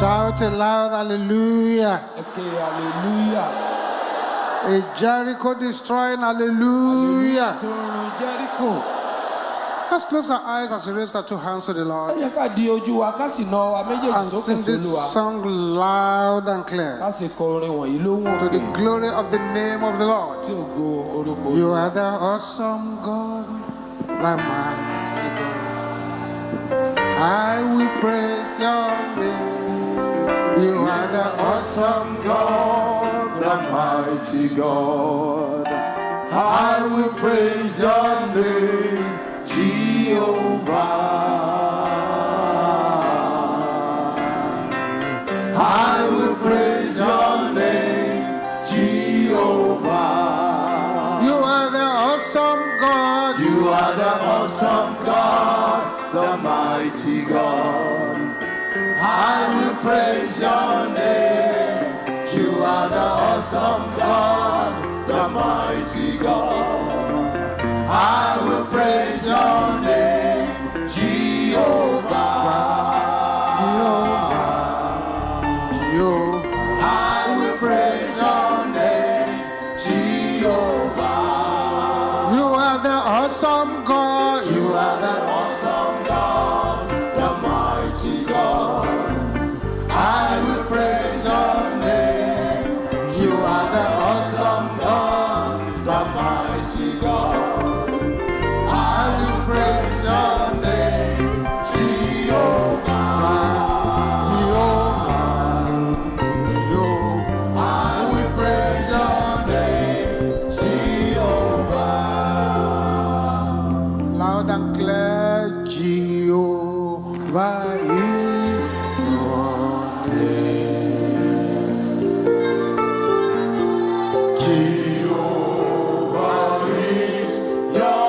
Shout a loud hallelujah. Okay, hallelujah. A Jericho destroying hallelujah. Jericho. Let's close our eyes as we raise our two hands to the Lord and sing this song loud and clear to the glory of the name of the Lord. You are the awesome God, the mighty God. I will praise your name. You are the awesome God, the mighty God. I will praise your name, Jehovah. I will praise your name, Jehovah. You are the awesome God. You are the awesome God, the mighty God. I will praise your name. You are the awesome God, the mighty God. I will praise your name, Jehovah. Jehovah. I will praise your name, Jehovah. You are the awesome God. You are the awesome God, the mighty God. I will praise your name. You are the awesome God, the mighty God. Praise your name, Jehovah. Jehovah. Jehovah. I will praise your name, Jehovah. Loud and clear, Jehovah is your name. Jehovah is your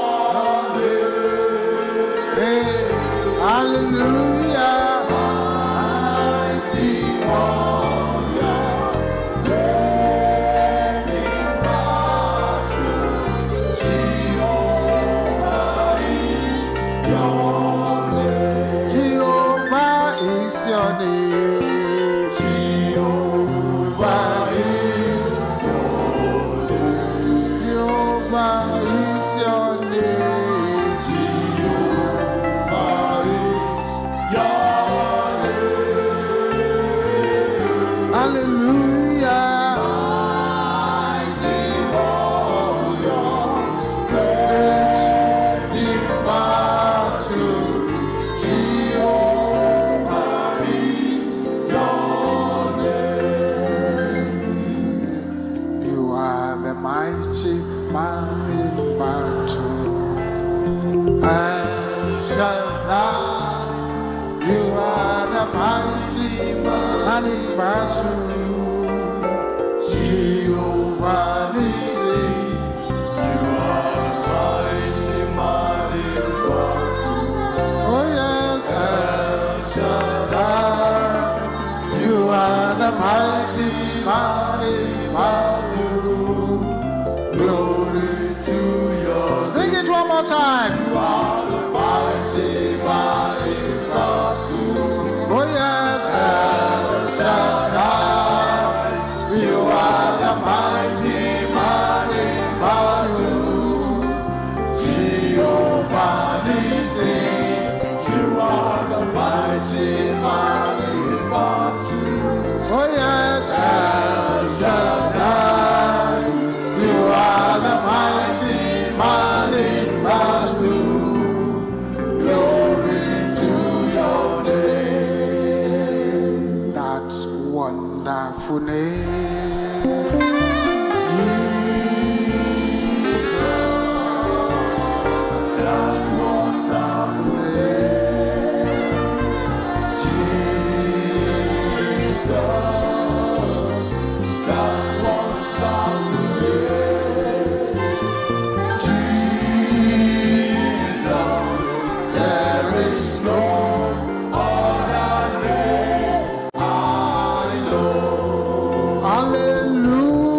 hallelujah, mighty warrior, great in battle. Jehovah is your name. Jehovah is your name. Jehovah is your name. Jehovah is your name. Hallelujah, mighty warrior, great in battle. Jehovah is your name. You are the mighty man in battle. El Shaddai. You are the mighty man in battle. Jehovah Nissi. You are the mighty man in battle. Oh yes, El Shaddai. You are the mighty man in battle. Glory to your name. Sing it one more time. You are the mighty man in battle. Oh yes, El Shaddai. You are the mighty man in battle. Jehovah Nissi. You are the mighty man in battle. Oh yes, El Shaddai. You are the mighty man in battle. Glory to your name. That's wonderful name. Jesus. That's wonderful name. Jesus. That's wonderful name. Jesus. There is no other name I know. Hallelujah.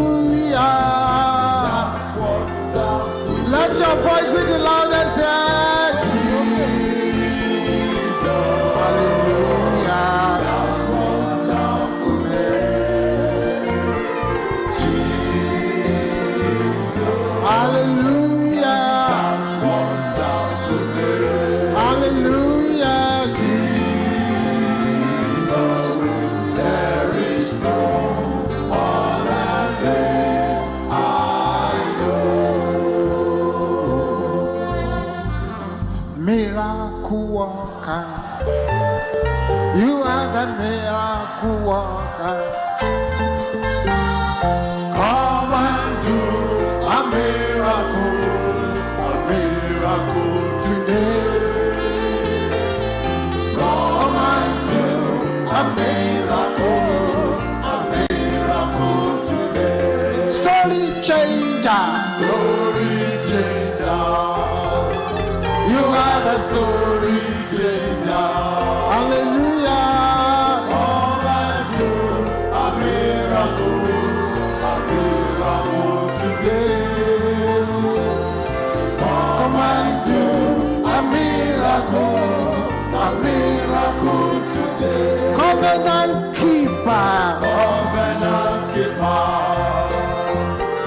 miracle worker. Come and do a miracle today. Come and do a miracle today. Story changer. You are the story changer. Hallelujah. Come and do a miracle today. Come and do a miracle today. Covenant keeper.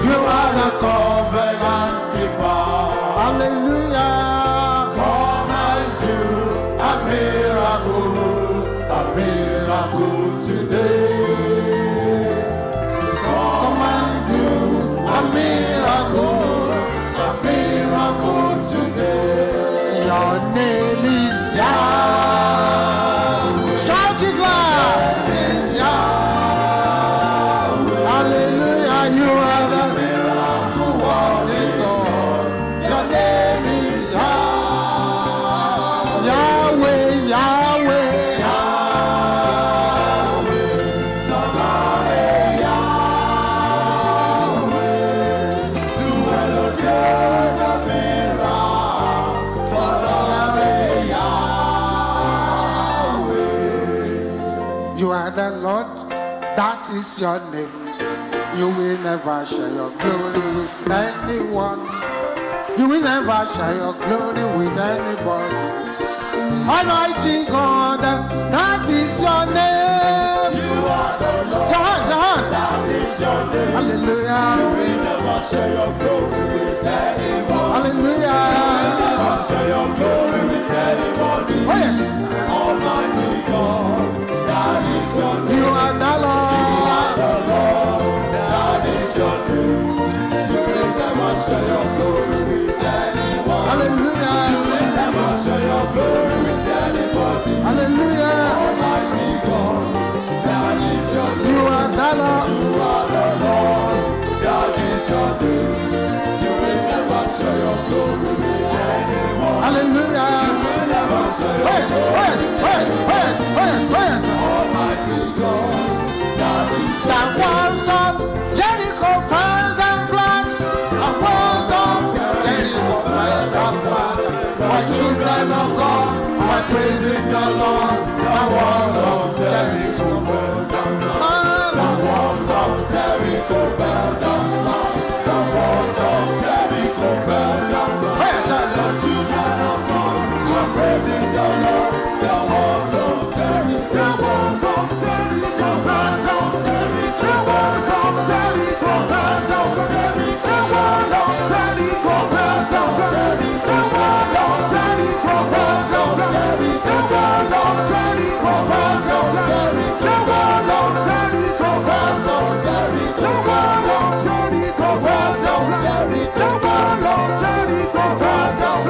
You are the covenant keeper. Hallelujah. Come and do a miracle today. Come and do a miracle today. Your name is Yahweh. Shout it loud. It's Yahweh. Hallelujah. You are the miracle working God. Your name is Yahweh. Yahweh, Yahweh. You are the Lord, that is your name. You will never share your glory with anyone. You will never share your glory with anybody. Almighty God, that is your name. You are the Lord, Your hand. that is your name. Hallelujah. You will never share your glory with anyone. Hallelujah. Never share your glory with anybody. Oh yes. Almighty God, that is your name. You are the Lord. The Lord, that is your name. You will never share your glory with anyone. Hallelujah. You will never share your glory with anybody. Hallelujah. Almighty God, that is your name. You are the Lord. You are the Lord, that is your name. You will never share your glory with anyone. Hallelujah. You will never share your Yes. Almighty God, that is The walls of Jericho fell down flat. The walls of Jericho fell down flat. My children of God are praising the Lord. The walls of Jericho fell down flat. the walls of Jericho fell down flat. The walls of Jericho fell down flat. The children of God are praising the Lord. The walls of Jericho, the walls of Jericho fell down. The walls of Jericho fell down. The wall of Jericho fell down. The wall of Jericho fell down. The wall of Jericho fell down. The wall of Jericho fell down. The wall of Jericho fell down. The wall of Jericho fell down.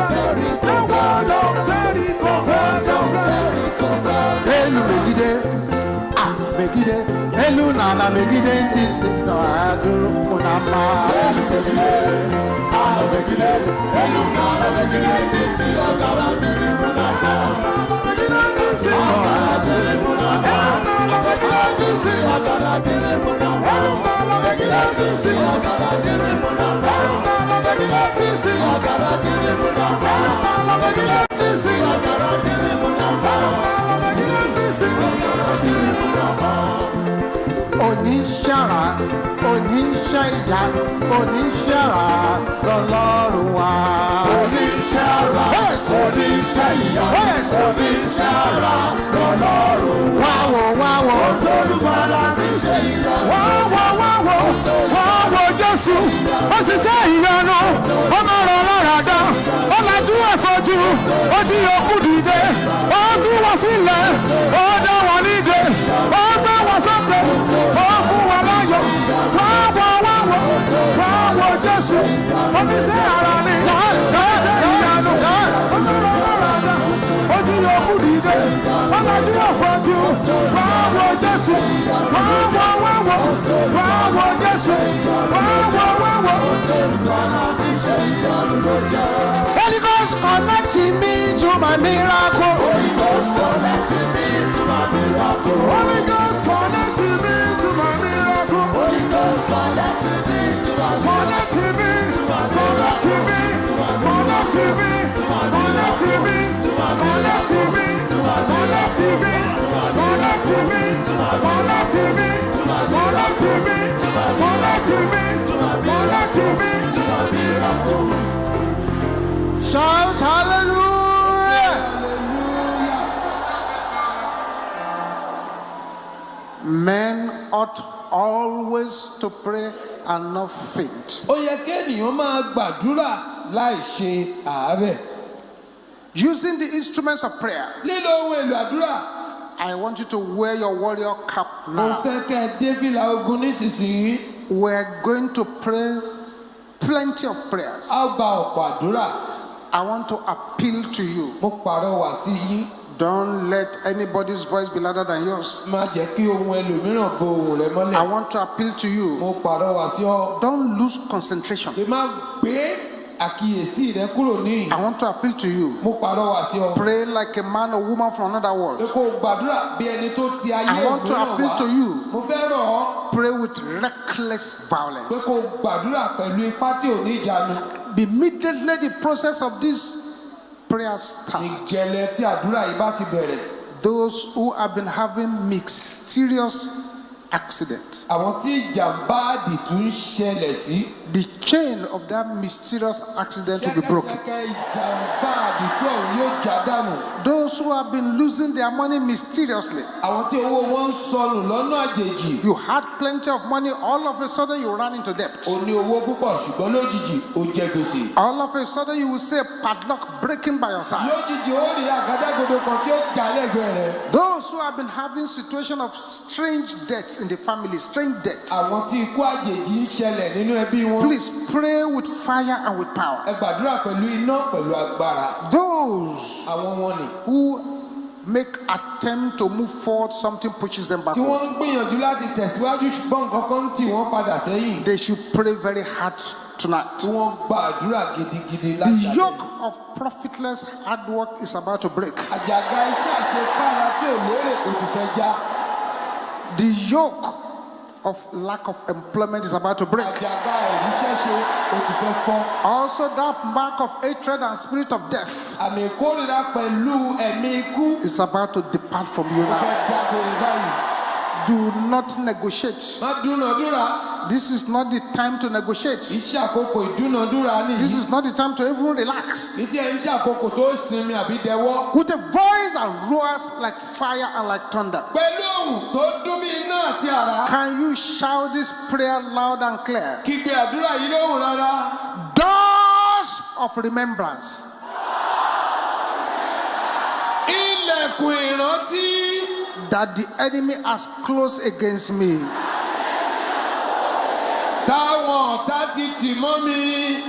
The wall of Jericho fell down. Elu megide, megide, elu na megide ndị si nọ adụrụ mụ na mma. Elu megide, elu n'ala megide ndị si ọgara dịrị mụ na mma. Megide ndị si ọgara dịrị mụ na mma. Megide ndị si ọgara dịrị mụ na mma. Megide ndị si ọgara dịrị mụ na mma. Megide ndị si ọgara dịrị mụ na mma. Megide ndị si ọgara dịrị mụ na mma. Megide ndị si ọgara dịrị mụ na mma. Oníṣẹ́ra, oníṣẹ́ ìyá, oníṣẹ́ra lọ́lọ́run wa. Oníṣẹ́ra, oníṣẹ́ ìyá, oníṣẹ́ra lọ́lọ́run wa. Wáwo. Olùgbàlà mi ṣe ìyanu. Wáwo Jésù, ó ṣiṣẹ́ ìyanu, ó máa rọ̀ lára dá, ó máa tú ẹ̀fọ́jú, ó ti yòókù dìde, ó tú wọn sílẹ̀, ó dá wọn níde, ó gbé wọn sókè, ó fún wọn láyọ̀. Wáwo Jésù, oníṣẹ́ ara ni, oníṣẹ́ ìyanu, ó máa rọ̀ lára dá, ó ti yòókù dìde, ó máa tú ẹ̀fọ́jú. Jésù. Wá wo Jésù. Holy Ghost connecting me to my miracle. Holy Ghost connecting me to my miracle. Holy Ghost connecting me to my miracle. Holy Ghost connecting me to my Connecting me to my connecting me to my connecting me to my connecting me to my connecting me to my connecting me to my connecting me to my connecting me to my connecting me to my connecting me to my connecting me to my miracle. Shout hallelujah. Men ought always to pray and not faint. Ó yẹ kí ènìyàn máa gbàdúrà láì ṣe àárẹ̀. Using the instruments of prayer, Lílo ohun èlò àdúrà. I want you to wear your warrior cap Mo now. fẹ́ kẹ́ ẹ dé fìlà ogun nísinsìnyí. We're going to pray plenty of prayers. A gba ọ̀pọ̀ àdúrà. I want to appeal to you. Mo pàrọwà sí yín. Don't let anybody's voice be louder than yours. Má jẹ́ kí ohun ẹlòmíràn bo ohùn rẹ I mọ́lẹ̀. want to appeal to you. Mo pàrọwà sí ọ. Don't lose concentration. Lè má gbé àkíyèsí rẹ kúrò níyìn. I want to appeal to you. Mo pàrọwà sí ọ. Pray like a man or woman from another Pé world. kó o gbàdúrà bí ẹni tó ti ayé I want to ìgbóná appeal wá. to you. Mo fẹ́ rọ̀ ọ́ Pray with reckless pé violence. kó o gbàdúrà pẹ̀lú ipá tí ò ní ìjánu. Immediately the process of this prayer starts. Ìjẹ̀lẹ̀ tí àdúrà yìí bá ti bẹ̀rẹ̀. Those who have been having mysterious accidents, Àwọn tí ìjàmbá àdìtú ń ṣẹlẹ̀ sí. the chain of that mysterious accident will be broken. Ṣẹ́kẹ́ṣẹkẹ̀ ìjàmbá àdìtú ọ̀hún yóò já dànù. Those who have been losing their money mysteriously, Àwọn tí owó wọn ń sọnù lọ́nà àjèjì. you had plenty of money, all of a sudden you ran into debt. O ní owó púpọ̀ ṣùgbọ́n lójijì ó jẹ gbèsè. All of a sudden you will see a padlock breaking by your side. Lójijì ó rí àgádágodo kan tí ó já lẹ́gbẹ̀ẹ́ rẹ̀. Those who have been having situation of strange debts in the family, strange debts, Àwọn tí ikú àjèjì ń ṣẹlẹ̀ nínú ẹbí wọn. please pray with fire and with power. Ẹ gbàdúrà pẹ̀lú iná pẹ̀lú agbára. Those Àwọn wọn ni. who make attempt to move forward, something pushes them Tí wọ́n backward. ń gbìyànjú láti tẹ̀síwájú ṣùgbọ́n nǹkan kan ń tì wọ́n padà sẹ́yìn. They should pray very hard tonight. Tí wọ́n gbàdúrà gidigidi The láti yoke of profitless hard work is about to break. Àjàgà iṣẹ́ àṣekára tí ò lérè kò ti fẹ́ já. The yoke of lack of employment is about to break. Àjàgà ìríṣẹ́ ṣe kò ti fẹ́ fọ́. Also, that mark of hatred and spirit of death Àmì ìkórìíra pẹ̀lú ẹ̀mí ikú is about to depart from you kò now. fẹ́ gbàgbére báyìí. Do not negotiate. Má dúnàdúrà. This is not the time to negotiate. Iṣẹ́ àkókò ìdúnàdúrà This nìyí. is not the time to even relax. Ìdí ẹ̀ ń ṣe àkókò tó sinmi àbí dẹwọ́. With a voice that roars like fire and like thunder. Pẹ̀lú ohùn tó dún bí iná àti àrá. Can you shout this prayer loud and clear? Kígbe àdúrà yìí lóhùn rárá. Doors of remembrance. Ilẹ̀kùn ìrántí. That the enemy has closed against me. Táwọn ọ̀tá ti tì mọ́ mi.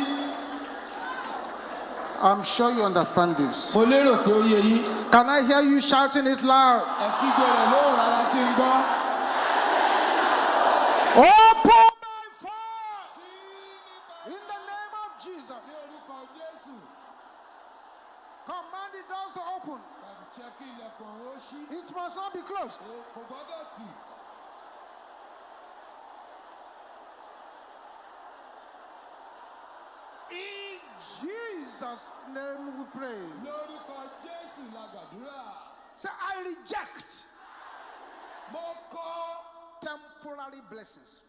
I'm sure you understand this. Mo lérò pé ó yé yín. Can I hear you shouting it loud? Ẹ kígbe rẹ̀ lóhùn rárá kí n gbọ́. Open my phone in the name of Jesus. Ní orúkọ Jésù. Command the doors to open. Tàbí jẹ́ kí ilẹ̀kùn ọ̀hún ó ṣí. It must not be closed. Kò gbọ́dọ̀ tì. In Jesus' name we pray. Lórúkọ Jésù la gbàdúrà. Say, I reject Mo kọ̀ temporary blessings.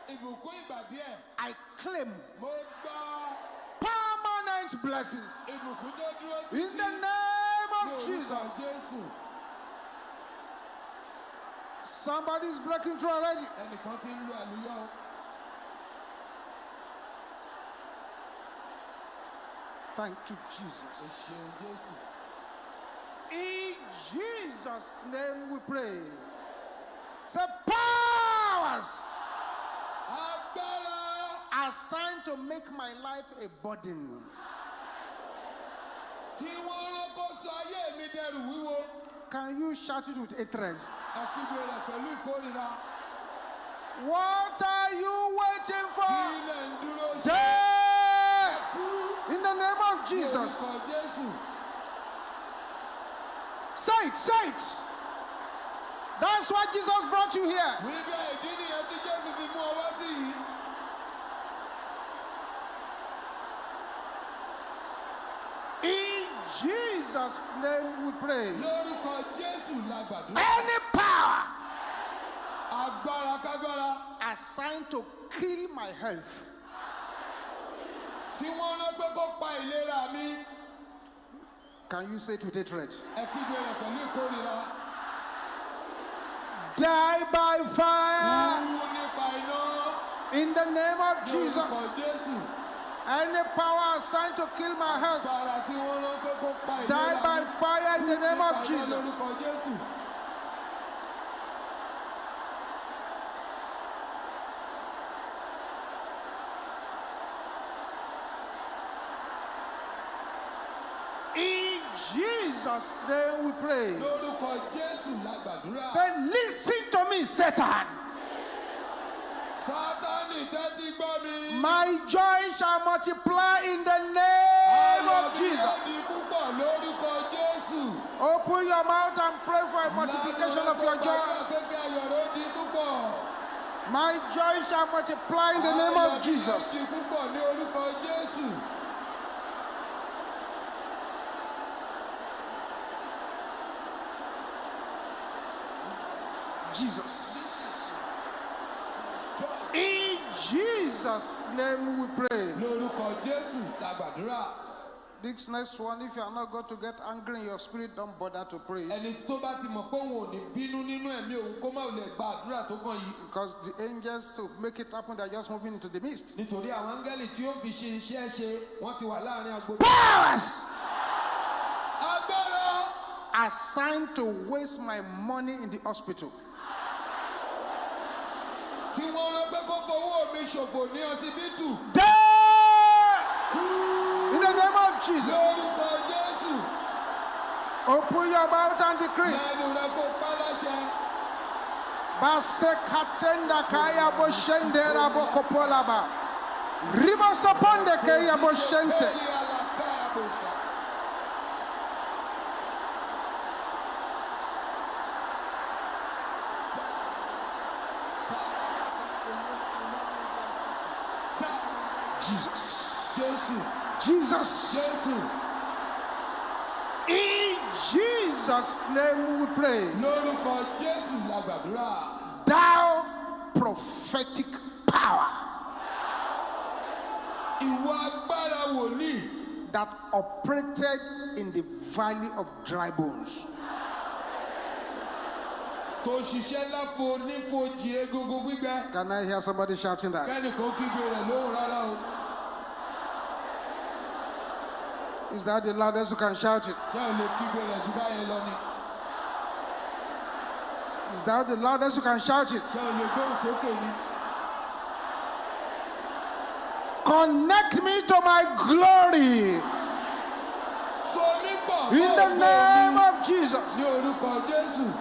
ìbùkún ìgbà díẹ̀. I claim Mo gbọ́ permanent blessings. ìbùkún tó dúró In títí. the name Ní of orúkọ Jesus. Jésù. Somebody is breaking through already. Ẹnìkan ti ń lu àlùyọ. Thank you, Ẹ Jesus. ṣeun Jésù. In Jesus' name we pray. Say, powers Agbára assigned to make my life a burden. tí wọ́n rán kó sọ ayé mi dẹrù wíwo. Can you shout it with hatred? Ẹ kígbe rẹ̀ pẹ̀lú ìkórìíra. What are you waiting Kí for? lẹ̀ ń dúró ṣe? Die! Kú. In the name of Jesus. Orúkọ Jésù. Say it, say it. That's why Jesus brought you here. Wíbẹ̀ ìdí nìyẹn tí Jésù fi mú ọ wá sí yìí. In Jesus' name we pray. Lórúkọ Jésù la gbàdúrà. Any power Agbára kágbára assigned to kill my health, tí wọ́n rán pé kó pa ìlera mi. can you say it with hatred? Ẹ kígbe rẹ̀ pẹ̀lú ìkórìíra. Die by fire Kú nípa iná. in the name of Lórúkọ Jesus. Jésù. Any power assigned to kill my health, Agbára tí wọ́n rán pé kó pa ìlera die mi. by fire in the name Nípa of iná Jesus. lórúkọ Jésù. In Jesus' name we pray. Lórúkọ Jésù la gbàdúrà. Say, listen to me, Satan. Sátánì tẹ́tí gbọ́ mi. My joy shall multiply in the name of Jesus. Ayọ̀ mi yóò di púpọ̀ lórúkọ Jésù. Open your mouth and pray for a multiplication of your joy. Pẹ́kẹ́ ayọ̀ rẹ̀ ó di púpọ̀. My joy shall multiply in the name of Jesus. Ayọ̀ mi yóò di púpọ̀ ní orúkọ Jésù. Jesus. In Jesus' name we pray. Lórúkọ Jésù la gbàdúrà. This next one, if you are not going to get angry in your spirit, don't bother to pray it. Ẹni tó bá ti mọ̀ pé òun ò ní bínú nínú ẹ̀mí òun kó má lè gba àdúrà tó kàn yìí. Because the angels, to make it happen, they're just moving into the midst. Nítorí àwọn áńgẹ́lì tí ó fi ṣe iṣẹ́ ṣe wọ́n ti wà láàrin agbo. Powers Agbára assigned to waste my money in the hospital, tí wọ́n rán pé kó fowó mi ṣòfò ní ọsibítù. die in the name of Jesus. Lórúkọ Jésù. Open your mouth and decree. Lẹ́nu rẹ̀ kó pa láṣẹ. Basekatenda kaya boshendera bokopolaba. Ribosoponde kaya boshente. Bẹ́ẹ̀ni àlàkàyà bò sà. Jesus. Jésù. Jesus. Jésù. In Jesus' name we pray. Lórúkọ Jésù la gbàdúrà. Thou prophetic power Ìwọ agbára wòlíì that operated in the valley of dry bones. tó ṣiṣẹ́ láfo nífojì egungun gbígbẹ. Can I hear somebody shouting that? Kẹ́nìkan kígbe rẹ̀ lóhùn rárá o. Is that the loudest you can shout it? Ṣé o lè kígbe rẹ̀ jù báyẹn lọ ni? Is that the loudest you can shout it? Ṣé o lè gbóhùn sókè ni? Connect me to my glory So nígbà in the name of Jesus. ní orúkọ Jésù.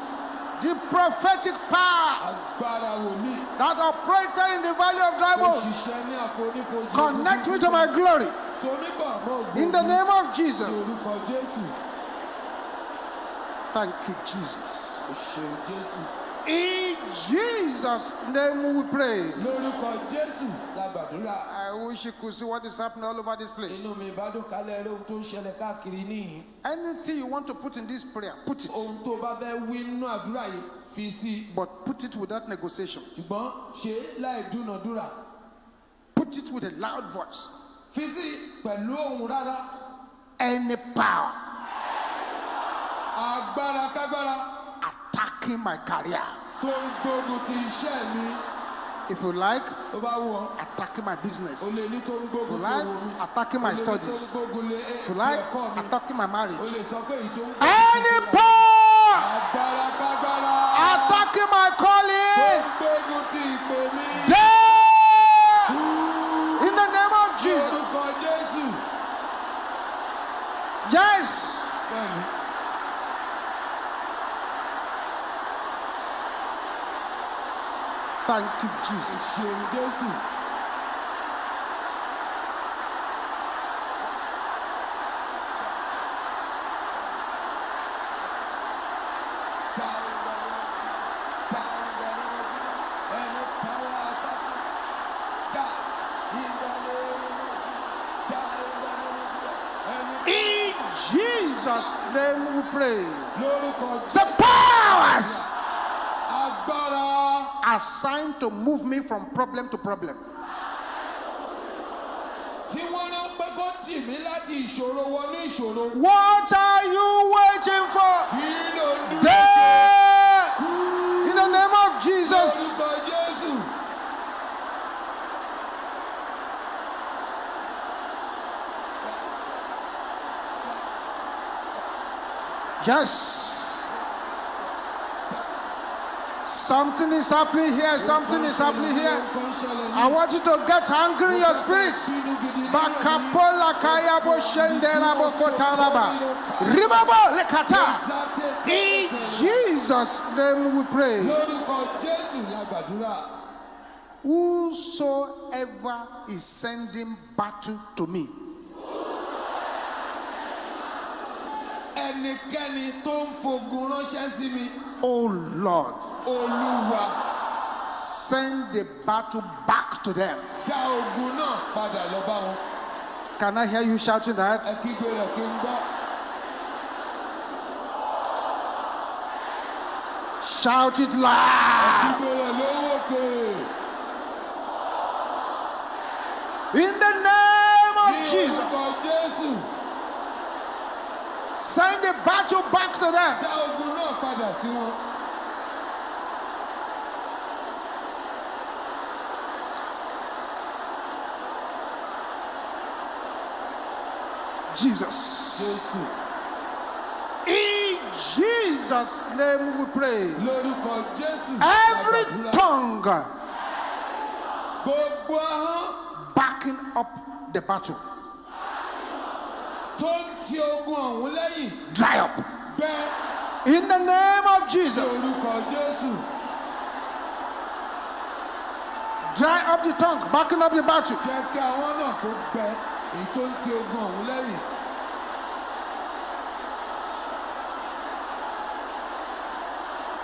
The prophetic power Agbára wòlíì that operated in the valley of dry tó bones. ṣiṣẹ́ ní àfonífojì. Connect me to my glory So nígbà mọ́ in the name of Jesus. ní orúkọ Jésù. Thank you, Jesus. O ṣeun Jésù. In Jesus' name we pray. Lórúkọ Jésù la gbàdúrà. I wish you could see what is happening all over this place. Inú mi bá dùn kálẹ̀ eré ohun tó ń ṣẹlẹ̀ káàkiri níhìn. Anything you want to put in this prayer, put it. Ohun tó bá fẹ́ wí nínú àdúrà yìí fi sí i. But put it without negotiation. Ṣùgbọ́n ṣe é láì dúnàdúrà. Put it with a loud voice. Fi sí i pẹ̀lú ohùn rárá. Any power Agbára kágbára attacking my career. tó ń gbógun ti iṣẹ́ mi. If you like, Tó bá wù ọ́, attacking my o business. lè ní tó ń If you gbógun ti like, owó mi. attacking O my lè ní tó ń studies. gbógun lé If you ti like, ẹ̀kọ́ mi. attacking my O marriage. lè sọ pé èyí tó ń gbógun Any ti power agbára kágbára attacking my tó calling. ń gbógun ti ìpè mi. Die in the name of Jesus. Orúkọ Jésù. Yes. Bẹ́ẹ̀ni. Thank you, Jesus. Ṣeun Jésù. In Jesus' name we pray. Lórúkọ The powers agbára assigned to move me from problem to problem. tí wọ́n rán pé kó tì mí láti ìṣòro wọnú ìṣòro. What are you waiting for? Kí ló ń dúró There! In the name of Jesus. lórúkọ Jésù? Yes. Something is happening here. Something is happening here. I want you to get angry in your spirit. Bakapola kayabo shenderabo kotaraba. Ribabo lekata. In Jesus' name we pray. Lórúkọ Jésù la gbàdúrà. Whosoever is sending battle to me, Ẹnikẹ́ni tó ń fogun ránṣẹ́ sí mi, oh Lord, Olúwa, send the battle back to them. dá ogun náà padà lọ bá wọn. Can I hear you shouting that? Ẹ kígbe rẹ̀ kí n gbọ́. Shout it loud. Kígbe rẹ̀ lówó òkè. In the name of Ní Jesus, orúkọ Jésù, send the battle back to them. dá ogun náà padà sí wọn. Jesus. Jésù. In Jesus' name we pray. Lórúkọ Jésù la Every gbàdúrà. tongue Gbogbo ahọ́n backing up the battle, tó ń ti ogun ọ̀hún lẹ́yìn dry up. bẹ́ In the name of Jesus, lórúkọ Jésù. dry up the tongue, backing up the battle. Jẹ́ kí àwọn náà kó gbẹ èyí tó ń ti ogun ọ̀hún lẹ́yìn.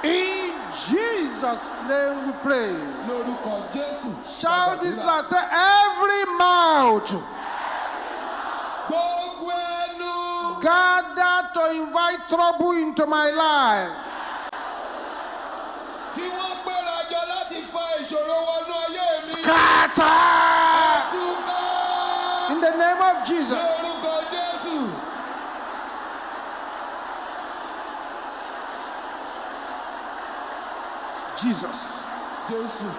In Jesus' name we pray. Lórúkọ Jésù. Shout this loud. Say, every mouth Gbogbo ẹnu gathered to invite trouble into my life, tí wọ́n gbéra jọ láti fa ìṣòro wọnú ayé mi. scatter Túká in the name of Jesus. lórúkọ Jésù. Jesus. Jésù.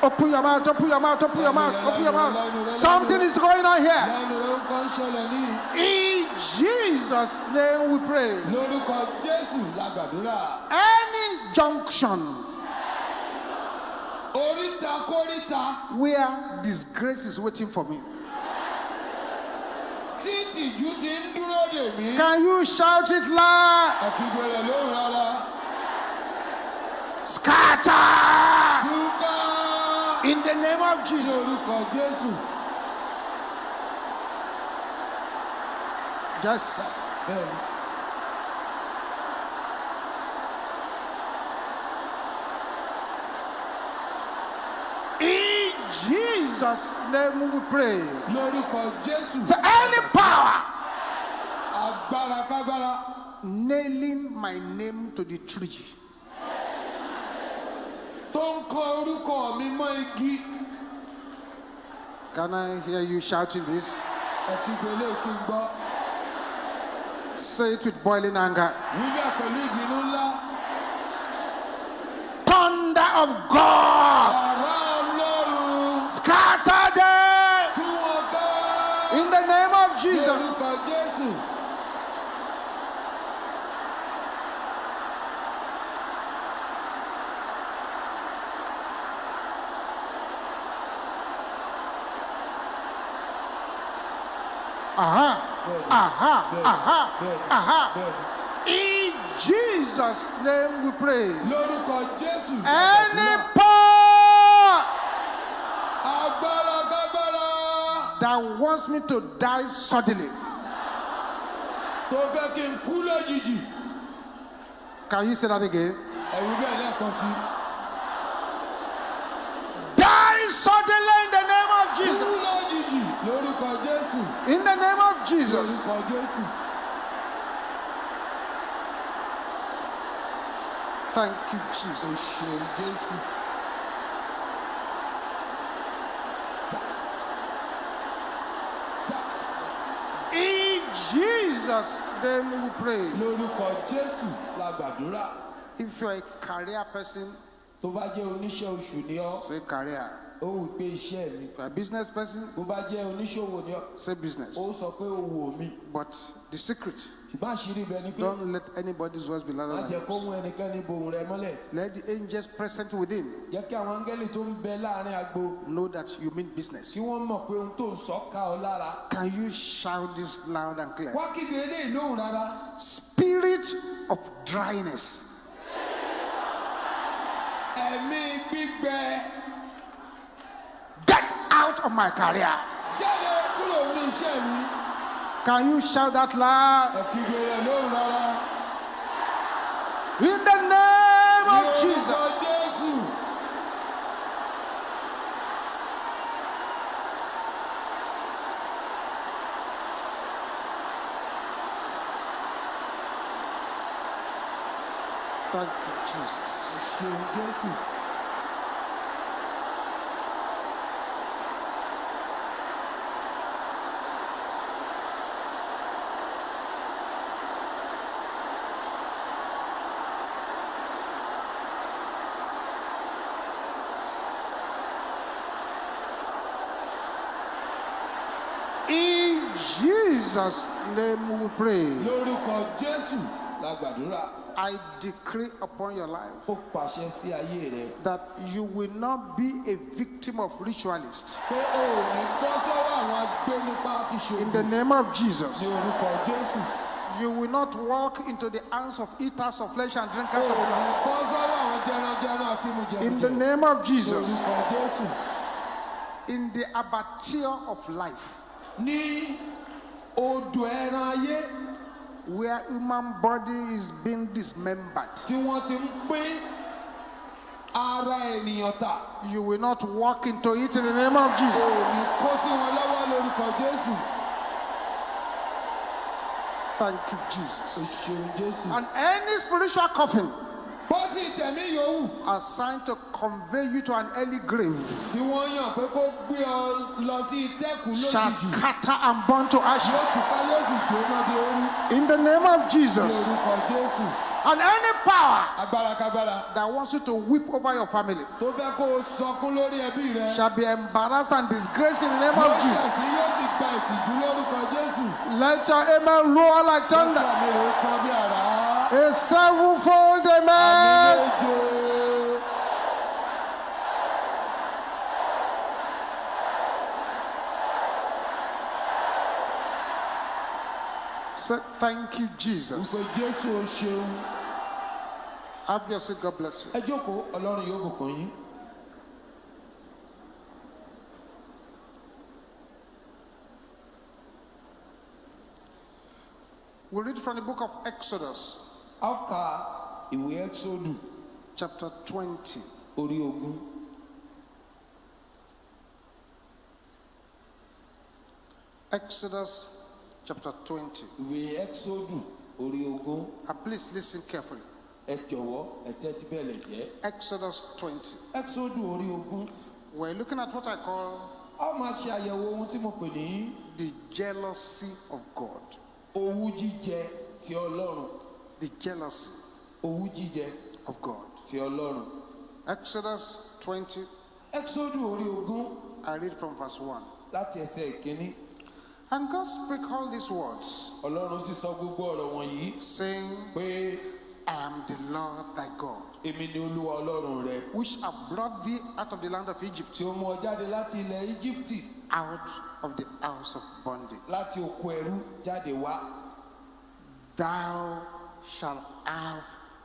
Open your mouth, open your mouth, open your mouth, open your mouth. Something is going on here. Lẹ́nu lórúkọ ń ṣẹlẹ̀ ní. In Jesus' name we pray. Lórúkọ Jésù la gbàdúrà. Any junction Oríta kóríta where disgrace is waiting for me, tí ìtìjú ti ń dúró dè mí. can you shout it loud? Àkígbe rẹ̀ lóhùn rárá. Scatter Túká in the name of Jesus. lórúkọ Jésù. Yes. Bẹ́ẹ̀ni. In Jesus' name we pray. Lórúkọ Jésù. So any power Agbára kágbára nailing my name to the tree, tó ń kọ orúkọ mi mọ́ igi. can I hear you shouting this? Àkígbe lè kí n gbọ́. Say it with boiling anger. Wíwẹ̀ pẹ̀lú ìbínú ńlá. Thunder of God, Àrá Ọlọ́run scatter them tú wọn ká. in the name of Jesus. Lórúkọ Jésù. Aha, aha, aha, aha. In Jesus' name we pray. Lórúkọ Jésù. Any power Agbára kágbára. that wants me to die suddenly, Tó fẹ́ kí n kú lójijì. can you say that again? Ẹ̀rù bẹ́ẹ̀ lẹ́ẹ̀kan sí. Die suddenly in the name of Jesus. Kú lójijì. Lórúkọ Jésù. In the name of Jesus. Lórúkọ Jésù. Thank you, Jesus. Ṣeun Jésù. In Jesus' name we pray. Lórúkọ Jésù la gbàdúrà. If you're a career person, Tó bá jẹ́ oníṣẹ́ oṣù ni ọ́, say career. ó wí pé iṣẹ́ mi. If you're a business person, Bó bá jẹ́ oníṣòwò ni ọ́, say business. ó sọ pé owó mi. But the secret, Ṣùgbọ́n àṣírí ibẹ̀ ni pé don't let anybody's voice be louder má than jẹ́ kó yours. mú ẹnikẹ́ni bohùn rẹ mọ́lẹ̀. Let the angels present within Jẹ́ kí àwọn áńgẹ́lì tó ń bẹ láàrin agbo know that you mean business. kí wọ́n mọ̀ pé ohun tó ń sọ ká ọ lára. Can you shout this loud and clear? Wá kígbe eléyìí lóhùn rárá. Spirit of dryness, Ẹ̀mí gbígbẹ get out of my career. jáde kúrò ní iṣẹ́ mi. Can you shout that loud? Ẹ kígbe rẹ̀ lóhùn rárá. In the name of Ní Jesus. orúkọ Jésù. Thank you, Jesus. Ṣeun Jésù. In Jesus' name we pray. Lórúkọ Jésù la gbàdúrà. I decree upon your life Ó pàṣẹ sí ayé rẹ. that you will not be a victim of ritualists. Pé o ò ní bọ́ sọ́wọ́ àwọn agbénipa fi In the ṣògùn. name of Jesus. Ní orúkọ Jésù. You will not walk into the hands of eaters of flesh and O drinkers ò of ní blood. bọ́ sọ́wọ́ àwọn jẹranjẹran àti mujẹmujẹ. In the name of Ní Jesus. orúkọ Jésù. In the abattoir of life, Ní odò ẹran ayé where human body is being dismembered, tí wọ́n ti ń pín ara ènìyàn tà. you will not walk into it in the name of O Jesus. ò ní kó sí wọn lọ́wọ́ lórúkọ Jésù. Thank you, O Jesus. ṣeun Jésù. And any spiritual coffin Bọ́sì tẹ̀mí yòówù assigned to convey you to an early grave tí wọ́n yàn pé kó gbé ọ lọ sí ìtẹ́kùn shall lójijì. scatter and burn to Yóò ashes. túká yóò sì jóná dé orí. In the name of Ní Jesus. orúkọ Jésù. And any power Agbára kágbára that wants you to weep over your family tó fẹ́ kó o sọkún lórí ẹbí rẹ. shall be embarrassed and disgraced in the name Yóò of Jesus. ṣẹ̀sín yóò sì gba ìtìjú lórúkọ Jésù. Let your amen roar like thunder. Nígbà mi ò sọ bí àrá. A sevenfold amen. Méje. Say, thank you, Jesus. Wípé Jésù o ṣeun. Have your seat. God bless you. Ẹ jókòó, Ọlọ́run yóò bùkún yín. We read from the book of Exodus, A ó ka ìwé Ẹ́kísódù chapter 20. orí 20. Exodus chapter 20. Ìwé Ẹ́kísódù orí 20. And please listen carefully. Ẹ jọ̀wọ́ ẹ tẹ́tí bẹ̀lẹ̀ jẹ́. Exodus 20. Ẹ́kísódù orí 20. We're looking at what I call A ó máa ṣe àyẹ̀wò ohun tí mo pè ní the jealousy of God. owú jíjẹ ti Ọlọ́run. The jealousy Owú jíjẹ of God. ti Ọlọ́run. Exodus 20, Ẹ́kísódù orí 20 I read from verse 1. láti ẹsẹ̀ ìkíní. And God spake all these words, Ọlọ́run sì sọ gbogbo ọ̀rọ̀ wọ̀nyí saying, pé I am the Lord thy God, èmi ni Olúwa Ọlọ́run rẹ which have brought thee out of the land of Egypt, tí ó mú ọ jáde láti ilẹ̀ Íjíbítì out of the house of bondage. láti oko ẹrú jáde wá. Thou shalt have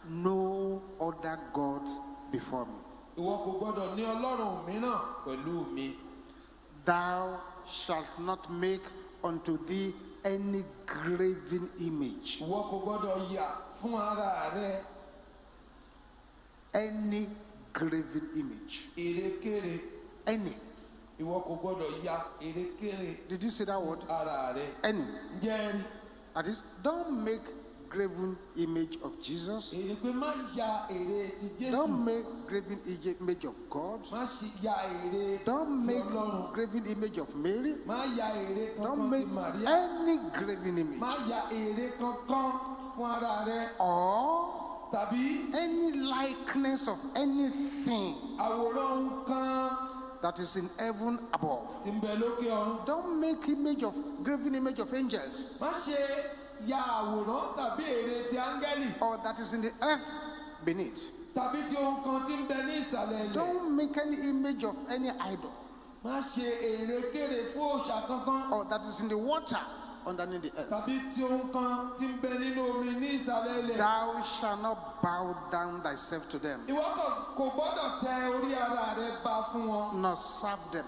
no other gods before me. Ìwọ kò gbọdọ̀ ní ọlọ́run mìíràn pẹ̀lú mi. Thou shalt not make unto thee any graven image. Ìwọ kò gbọdọ̀ yà fún ara rẹ Any graven image. èrèkèrè. Any. Ìwọ kò gbọdọ̀ ya èrèkèrè Did you see that word? ara rẹ. Any. Ǹjẹ́ ẹ rí? That is, don't make graven image of Jesus. Èyí pé má ya ère ti Jésù. Don't make graven image of God. Má ṣe ya ère ti Don't make Ọlọ́run. graven image of Mary. Má ya ère Don't kankan make ti Màríà. any graven image. Má ya ère kankan fún ara rẹ. Or Tàbí any likeness of anything àwòrán kan that is in heaven above. tí ń bẹ lókè ọ̀run. Don't make graven image of angels, Má ṣe ya àwòrán tàbí ère ti áńgẹ́lì or that is in the earth beneath. tàbí ti ohun kan tí ń bẹ ní ìsàlẹ̀ ilẹ̀. Don't make any image of any idol, Má ṣe èrèkèrè fún òòṣà kankan or that is in the water underneath the earth. tàbí ti ohun kan tí ń bẹ nínú omi ní ìsàlẹ̀ ilẹ̀. Thou shalt not bow down thyself to them, Ìwọ kò gbọ́dọ̀ tẹ orí ara rẹ ba fún wọn. nor serve them.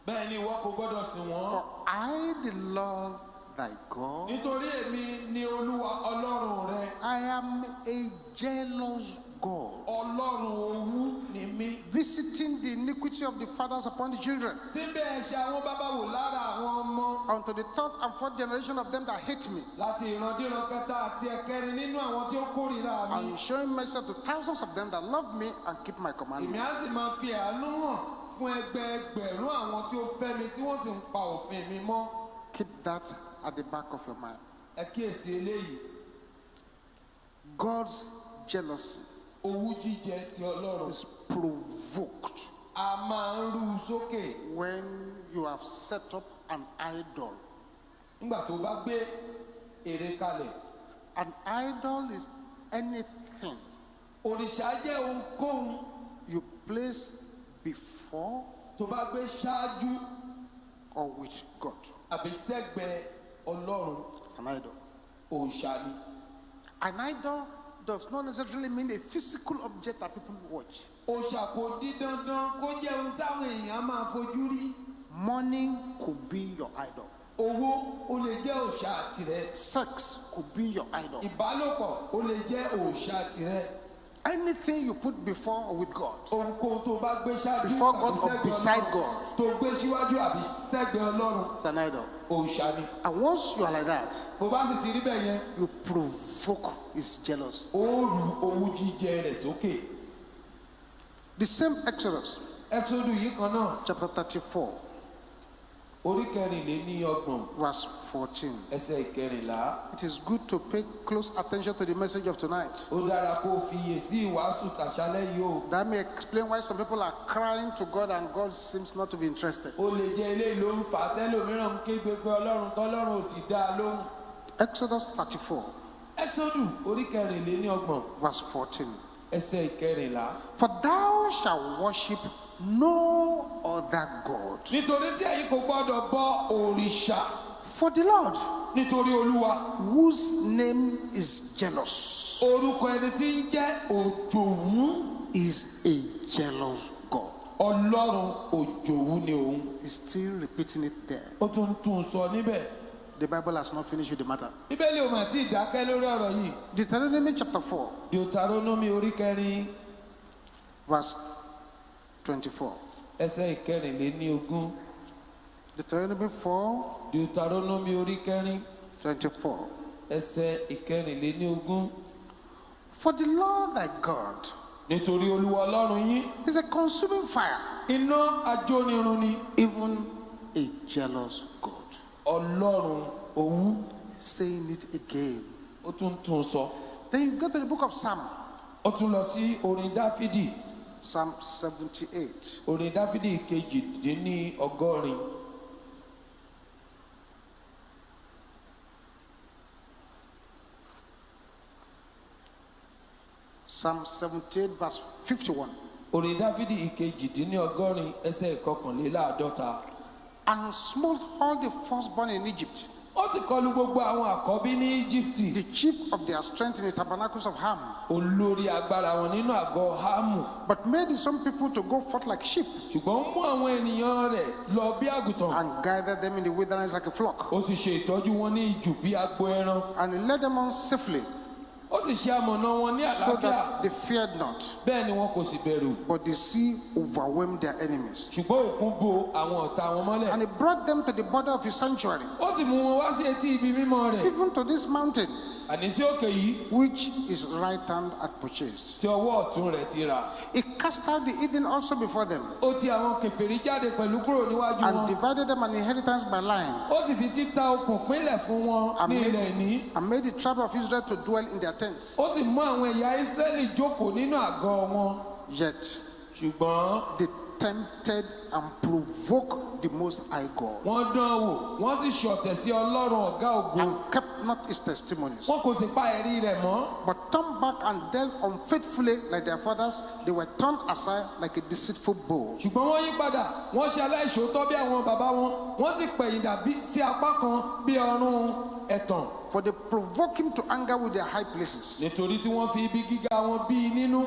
Bẹ́ẹ̀ ni ìwọ kò gbọ́dọ̀ sìn wọ́n. For I, the Lord thy God, Nítorí èmi ni Olúwa Ọlọ́run rẹ. I am a jealous God, Ọlọ́run owú ni mí. visiting the iniquity of the fathers upon the children, Tí ń bẹ ẹ̀ṣẹ̀ àwọn bàbá wò lára àwọn ọmọ. unto the third and fourth generation of them that hate me, Láti ìrandíran kẹta àti ẹ̀kẹrin nínú àwọn tí ó kórìíra mi. and showing mercy to thousands of them that love me and keep my Èmi commandments. á sì máa fi àánú hàn fún ẹgbẹẹgbẹ̀rún àwọn tí ó fẹ́ mi tí wọ́n sì ń pa òfin mi mọ́. Keep that at the back of your mind. Ẹ kíyèsí eléyìí. God's jealousy Owú jíjẹ ti Ọlọ́run. is provoked A máa ń rú u sókè when you have set up an idol. nígbà tó bá gbé ère kalẹ̀. An idol is anything Òrìṣà jẹ́ ohunkóhun you place before tó bá gbé ṣáájú or with God. àbí sẹ́gbẹ̀ẹ́ Ọlọ́run. It's an idol. Òòṣà ni. An idol does not necessarily mean a physical object that people watch. Òòṣà kò di dandan kó jẹ́ ohun táwọn èèyàn máa fojú rí. Money could be your idol. Owó ó lè jẹ́ òòṣà tìrẹ. Sex could be your idol. Ìbálòpọ̀ ó lè jẹ́ òòṣà tìrẹ. Anything you put before or with God, Ohunkóhun tó bá gbé ṣáájú before God tàbí or sẹ́gbẹ̀ẹ́ beside Ọlọ́run, God, tó gbé síwájú àbí sẹ́gbẹ̀ẹ́ Ọlọ́run, it's an idol. òòṣà ni. And once you are like that, Bó bá sì ti rí bẹ́ẹ̀ yẹn, you provoke his jealousy. ó rú owú jíjẹ rẹ̀ sókè. The same Exodus Ẹ́kísódù yìí kan náà, chapter 34, orí kẹrìnléníọgbọ̀n, verse 14. ẹsẹ̀ ìkẹrìnlá. It is good to pay close attention to the message of tonight. Ó dára kó o fiyè sí ìwàásù tàṣálẹ́ yìí o. That may explain why some people are crying to God and God seems not to be interested. Ó lè jẹ́ eléyìí ló ń fà á tẹ́lòmíràn ń ké gbégbé Ọlọ́run tọ́lọ́run ò sì dá a lóhùn. Exodus 34, Ẹ́kísódù orí kẹrìnléníọgbọ̀n, verse 14. ẹsẹ̀ ìkẹrìnlá. For thou shalt worship no other God. Nítorí tí ẹ̀yin kò gbọ́dọ̀ bọ òrìṣà. For the Lord, Nítorí Olúwa, whose name is jealous, orúkọ ẹni tí ń jẹ́ òjòwú. is a jealous God. Ọlọ́run òjòwú ni òun. He's still repeating it there. Ó tún sọ níbẹ̀. The Bible has not finished with the matter. Bíbélì ò mà tí ì dákẹ́ lórí ọ̀rọ̀ yìí. Deuteronomy chapter 4, Deuteronomy orí kẹrin, verse 24. ẹsẹ̀ ìkẹrìnléníogún. Deuteronomy 4, Deuteronomy orí kẹrin, 24. ẹsẹ̀ ìkẹrìnléníogún. For the Lord thy God Nítorí Olúwa Ọlọ́run yín, is a consuming fire, iná ajónirun ni. even a jealous God. Ọlọ́run owú. Saying it again. Ó tún sọ. Then you go to the book of Psalm, Ó tún lọ sí orin Dáfídì. Psalm 78. Orin Dáfídì kejìdínlọ́gọ́rin. Psalm 78, verse 51. Orin Dáfídì kejìdínlọ́gọ́rin ẹsẹ̀ ìkọkànléláàádọ́ta. And smote all the firstborn in Egypt, ó sì kọlù gbogbo àwọn àkọ́bí ní Íjíbítì. the chief of their strength in the tabernacles of Ham, olórí agbára wọn nínú àgọ́ Hámù. but made his own people to go forth like sheep ṣùgbọ́n ó mú àwọn ènìyàn rẹ̀ lọ bí àgùntàn. and gathered them in the wilderness like a flock. ó sì ṣe ìtọ́jú wọn ní ijù bí agbo ẹran. And he led them on safely, ó sì ṣe amọ̀nà wọn ní so àlàáfíà. that they feared not. bẹ́ẹ̀ ni wọn kò sì bẹ̀rù. But the sea overwhelmed their enemies. ṣùgbọ́n òkun bo àwọn ọ̀tá wọn mọ́lẹ̀. And he brought them to the border of his sanctuary, ó sì mú wọn wá sí etí ibi mímọ́ rẹ̀. even to this mountain, àní sí òkè yìí which his right hand had purchased. tí ọwọ́ ọ̀tún rẹ̀ ti rà. He cast out the heathen also before them, ó ti àwọn kèfèrí jáde pẹ̀lú kúrò níwájú and wọn. divided them an inheritance by line, ó sì fi títa okùn pínlẹ̀ fún wọn and ní made, ilẹ̀ ìní. and made the tribe of Israel to dwell in their tents. ó sì mú àwọn ẹ̀yà Ísírẹ́lì jókòó nínú àgọ́ wọn. Yet ṣùgbọ́n they tempted and provoked the Most High God, wọ́n dán wò wọ́n sì ṣọ̀tẹ̀ sí Ọlọ́run ọ̀gá ògo. and kept not his testimonies, wọn kò sì pa ẹ̀rí rẹ̀ mọ́. but turned back and dealt unfaithfully like their fathers. They were turned aside like a deceitful bow. ṣùgbọ́n wọ́n yí padà wọ́n ṣe aláìṣòótọ́ bí àwọn bàbá wọn wọ́n sì pẹ̀yìndà sí apá kan bí ọrùn ẹ̀tàn. For they provoke him to anger with their high places, nítorí tí wọ́n fi ibi gíga wọn bí i nínú.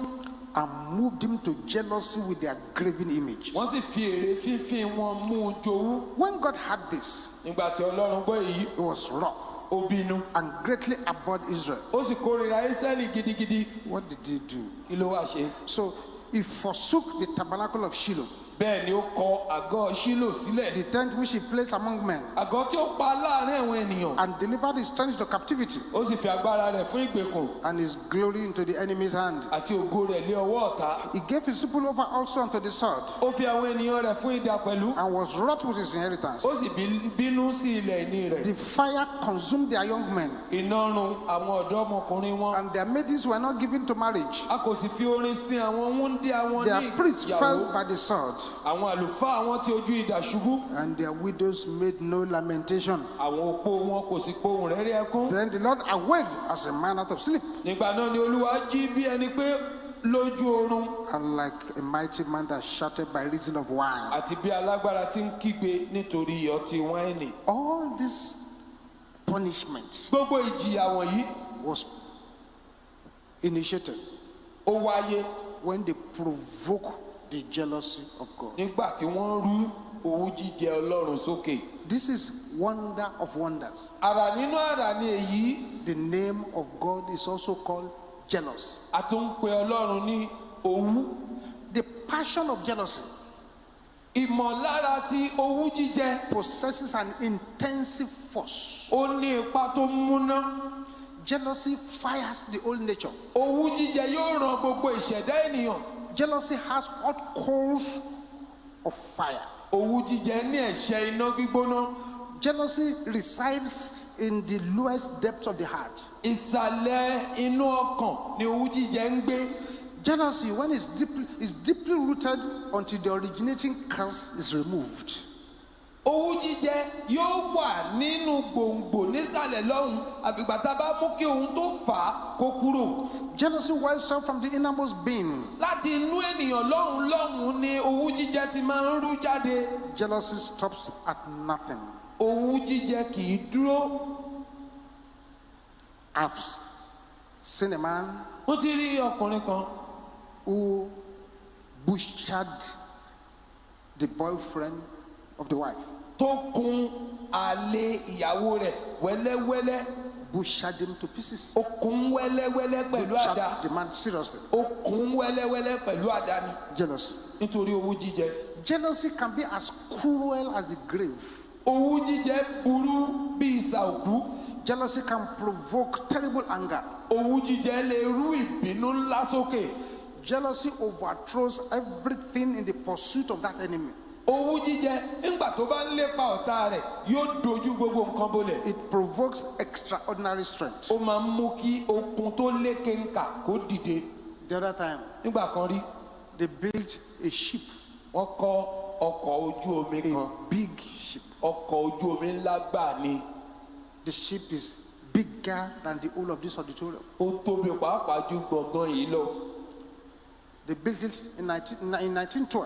and moved him to jealousy with their graven image. wọ́n sì fi èrè fífín wọn mú un jowú. When God heard this, nígbà tí Ọlọ́run gbọ́ èyí he was wroth ó bínú. and greatly abhorred Israel. ó sì kórìíra Ísírẹ́lì gidigidi. What did he do? kí ló wá ṣe? So he forsook the tabernacle of Shiloh, bẹ́ẹ̀ ni ó kọ àgọ́ Ṣílò sílẹ̀. the tent which he placed among men, àgọ́ tí ó pa láàrin àwọn ènìyàn. and delivered his strength to captivity, ó sì fi agbára rẹ̀ fún ìgbèkùn and his glory into the enemy's hand. àti ògo rẹ̀ lé ọwọ́ ọ̀tá. He gave his people over also unto the sword, ó fi àwọn ènìyàn rẹ̀ fún idà pẹ̀lú. and was wroth with his inheritance. ó sì bínú sí ilẹ̀ ìní rẹ̀. The fire consumed their young men, iná run àwọn ọ̀dọ́mọkùnrin wọn. and their maidens were not given to marriage. a kò sì fi orin sin àwọn wúńdíá wọn ní Their priests ìyàwó. fell by the sword, àwọn àlùfáà wọn tí ojú idà ṣubú. and their widows made no lamentation. àwọn opó wọn kò sì pohùn rẹ́rẹ́ ẹkún. Then the Lord awaked as a man out of sleep, nígbà náà ni Olúwa jí bí ẹni pé lójú oorun and like a mighty man that shouted by reason of wine. àti bí alágbára tí ń kígbe nítorí ọtí wáìnì. All this punishment gbogbo ìjìyà wọ̀nyí was initiated ó wáyé when they provoke the jealousy of God. nígbà tí wọ́n rú owú jíjẹ Ọlọ́run sókè. This is wonder of wonders. àrà nínú àrà ni èyí. The name of God is also called jealous. a tún ń pe Ọlọ́run ní owú. The passion of jealousy ìmọ̀lára ti owú jíjẹ possesses an intensive force. ó ní ipa tó múná. Jealousy fires the old nature. owú jíjẹ yóò ran gbogbo ìṣẹ̀dá ènìyàn. Jealousy has hot coals of fire. owú jíjẹ ní ẹ̀ṣẹ́ iná gbígbóná. Jealousy resides in the lowest depths of the heart. ìsàlẹ̀ inú ọkàn ni owú jíjẹ ń gbé. Jealousy, when it's deeply rooted until the originating cause is removed. owú jíjẹ yóò wà nínú gbòǹgbò nísàlẹ̀ lọ́hùn àfìgbà tá a bá mú kí ohun tó fà á kó kúrò. Jealousy wells up from the innermost being. láti inú ènìyàn lọ́hùn ni owú jíjẹ ti máa ń rú jáde. Jealousy stops at nothing. owú jíjẹ kì í dúró. I've seen a man mo ti rí ọkùnrin kan who butchered the boyfriend of the wife. tó kun àlè ìyàwó rẹ̀ wẹ́lẹ́wẹ́lẹ́. Butchered him to pieces. ó kun wẹ́lẹ́wẹ́lẹ́ pẹ̀lú àdá. Butchered the man seriously. ó kun wẹ́lẹ́wẹ́lẹ́ pẹ̀lú àdá ni. Jealousy. nítorí owú jíjẹ. Jealousy can be as cruel as the grave. owú jíjẹ burú bí ìsà òkú. Jealousy can provoke terrible anger. owú jíjẹ lè rú ìbínú ńlá sókè. Jealousy overthrows everything in the pursuit of that enemy. owú jíjẹ nígbà tó bá ń lépa ọ̀tá rẹ̀ yóò dojú gbogbo nǹkan bolẹ̀. It provokes extraordinary strength. ó máa ń mú kí okun tó lékè ńkà kó dìde. The other time, nígbà kan rí they built a ship, wọ́n kọ́ ọkọ̀ ojú omi a kan. big ship. ọkọ̀ ojú omi ńlá gbà ni. The ship is bigger than the whole of this auditorium. ó tóbi pàápàá ju gbọ̀ngàn yìí lọ. They built it in 1912.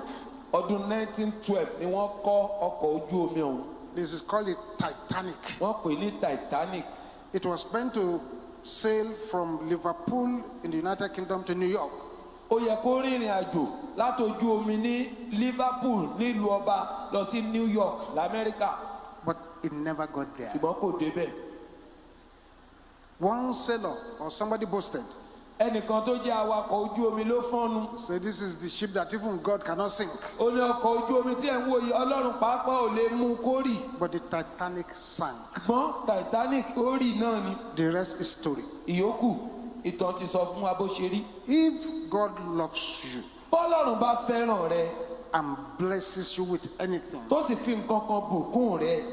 ọdún 1912 ni wọ́n kọ́ ọkọ̀ ojú omi ọ̀hún. This is called the Titanic. wọ́n pè ní Titanic. It was meant to sail from Liverpool in the United Kingdom to New York. ó yẹ kó rìnrìn àjò látojú omi ní Liverpool nílùú ọba lọ sí New York lamẹ́ríkà. But it never got there. ṣùgbọ́n kò débẹ̀. One sailor or somebody boasted, ẹnìkan tó jẹ́ awakọ̀ ojú omi ló fọ́nu. say this is the ship that even God cannot sink. ó ní ọkọ̀ ojú omi tí ẹ̀ ń wò yìí Ọlọ́run pàápàá ò lè mú kó rì. But the Titanic sank. ṣùgbọ́n Titanic ó rì náà ni. The rest is story. ìyókù ìtàn ti sọ fún wa bó ṣe rí. If God loves you bọ́lọ́run bá fẹ́ràn rẹ and blesses you with anything, tó sì fi nǹkan kan bùkún rẹ,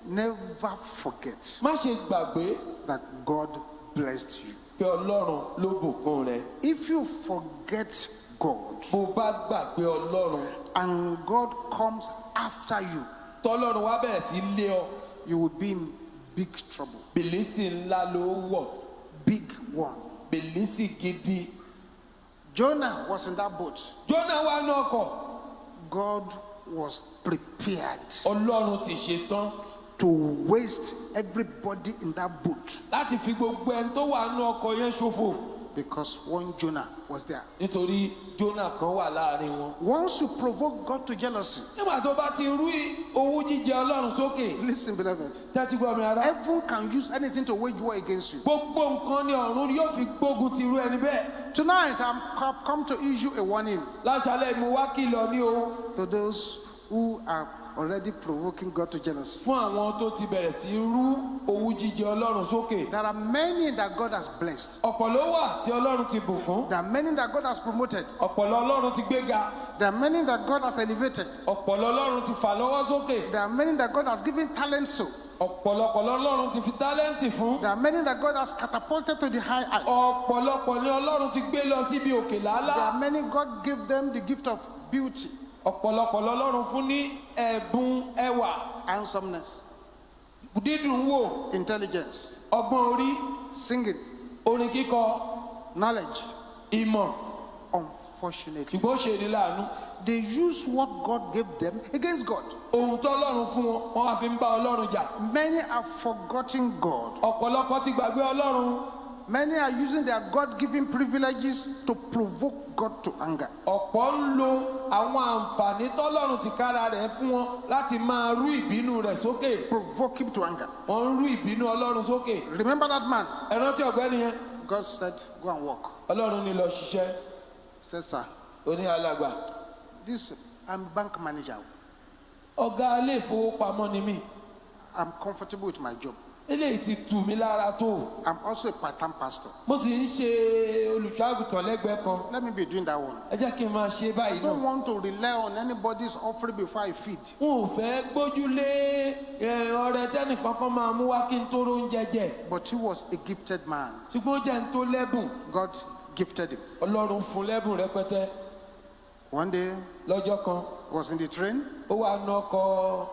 never forget má ṣe gbàgbé that God blessed you. pé Ọlọ́run ló bùkún rẹ. If you forget God bó bá gbàgbé Ọlọ́run and God comes after you, tọ́lọ́run wá bẹ̀rẹ̀ sí lé ọ, you will be in big trouble. bìlísì ńlá ló wọ̀, Big one. bìlísì gidi. Jonah was in that boat. Jónà wà ní ọkọ̀, God was prepared Ọlọ́run ti ṣetán to waste everybody in that boat láti fi gbogbo ẹni tó wà ní ọkọ̀ yẹn ṣòfò because one Jonah was there. nítorí Jónà kan wà láàrin wọn. Once you provoke God to jealousy, nígbà tó bá ti rú owú jíjẹ Ọlọ́run sókè, listen, beloved, tẹ́tí gbọ́ mi ara, heaven can use anything to wage war against you. gbogbo nǹkan ni ọ̀run yóò fi gbógun ti irú ẹni bẹ́ẹ̀. Tonight, I've come to issue a warning láṣálẹ̀ mo wá kìlọ̀ ní o to those who are already provoking God to jealousy. fún àwọn tó ti bẹ̀rẹ̀ sí rú owú jíjẹ Ọlọ́run sókè. There are many that God has blessed. ọ̀pọ̀ ló wà tí Ọlọ́run ti bùkún, There are many that God has promoted. ọ̀pọ̀ lọ́lọ́run ti gbéga, There are many that God has elevated. ọ̀pọ̀ lọ́lọ́run ti fà lọ́wọ́ sókè, There are many that God has given talents to. ọ̀pọ̀lọpọ̀ lọ́lọ́run ti fi tálẹ́ǹtì fún, There are many that God has catapulted to the high height. ọ̀pọ̀lọpọ̀ ni Ọlọ́run ti gbé lọ síbi òkè There làálàá, are many God gave them the gift of beauty, ọ̀pọ̀lọpọ̀ lọ́lọ́run fún ní ẹ̀bùn ẹwà, handsomeness, dídùn wò, intelligence, ọgbọ́n orí, singing, orin kíkọ, knowledge. ìmọ̀. Unfortunately, ṣùgbọ́n ó ṣe ní láàánú, they use what God gave them against God. ohun tó Ọlọ́run fún wọn wọ́n á fi ń bá Ọlọ́run jà. Many are forgetting God. ọ̀pọ̀lọpọ̀ ti gbàgbé Ọlọ́run, Many are using their God-given privileges to provoke God to anger. ọ̀pọ̀ ń lo àwọn àǹfààní tọ́lọ́run ti kára rẹ̀ fún wọn láti máa rú ìbínú rẹ̀ sókè. Provoke him to anger. wọ́n ń rú ìbínú Ọlọ́run sókè. Remember that man? ẹ rántí ọ̀gbẹ́ni yẹn, God said, go and walk. Ọlọ́run ní lọ ṣiṣẹ́. He said, sir, ó ní alàgbà, I'm bank manager. ọ̀gá ilé ìfowópamọ́ ni mí, I'm comfortable with my job. eléyìí ti tù mí lára tó. I'm also a part-time pastor. mo sì ń ṣe olùṣọ́àgùtàn lẹ́gbẹ̀ẹ́ kan. Let me be doing that one. ẹ jẹ́ kí n máa ṣe I báyìí don't náà. want to rely on anybody's offering before I feed. n ò fẹ́ gbójúlé ọrẹ tẹ́nìkan kan máa mú wá kí n tó róúnjẹ jẹ. But he was a gifted man. ṣùgbọ́n ó jẹ́ n tó lẹ́bùn. God gifted him. Ọlọ́run fún lẹ́bùn rẹpẹtẹ. One day, lọ́jọ́ kan he was in the train. ó wà ní ọkọ̀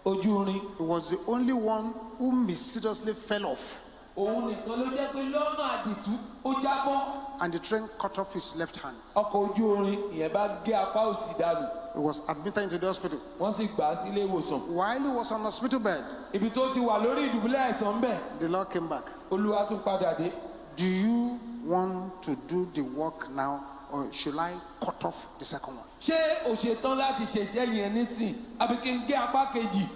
ojú irin. He was the only one who mysteriously fell off. òun nìkan ló jẹ́ pé lọ́nà àdìtú ó jábọ́. And the train cut off his left hand. ọkọ̀ ojú irin ìyẹn bá gé apá òsì dànù. He was admitted into the hospital. wọ́n sì gbà á sílé ìwòsàn. While he was on hospital bed, ibi tó ti wà lórí ìdùbúlẹ̀ àìsàn ń bẹ̀. the Lord came back. Olúwa tún padà dé. Do you want to do the work now, or should I cut off the second one? ṣé o ṣetán láti ṣiṣẹ́ yẹn nísìn àbí kí n gé apá kejì?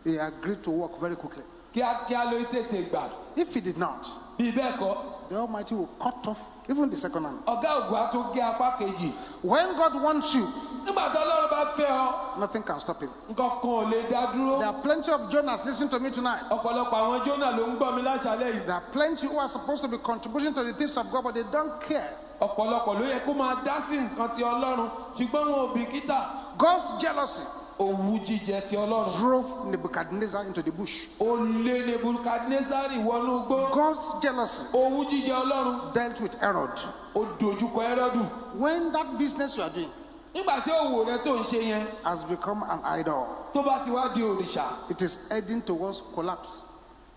He agreed to work very quickly. kíákíá ló tètè gbà. If he did not, bí bẹ́ẹ̀ kọ́ the Almighty will cut off even the second hand. ọ̀gá ògùn á tún gé apá kejì. When God wants you, nígbà tó Ọlọ́run bá fẹ́ ọ, nothing can stop him. nǹkan kan ò lè dá dúró. There are plenty of Jonahs listening to me tonight. ọ̀pọ̀lọpọ̀ àwọn Jónà ló ń gbọ́ mi láṣálẹ́ yìí. There are plenty who are supposed to be contributing to the things of God, but they don't care. ọ̀pọ̀lọpọ̀ ló yẹ kó máa dá sí nǹkan ti Ọlọ́run ṣùgbọ́n wọn ò bìkítà. God's jealousy owú jíjẹ ti Ọlọ́run. drove Nebuchadnezzar into the bush. ó lé Nebukadnesari wọnú igbó. God's jealousy owú jíjẹ Ọlọ́run dealt with Herod. ó dojúkọ Hẹ́rọ́dù. When that business you are doing nígbà tí òwò rẹ tó ń ṣe yẹn has become an idol, tó bá ti wá di òrìṣà, it is heading towards collapse.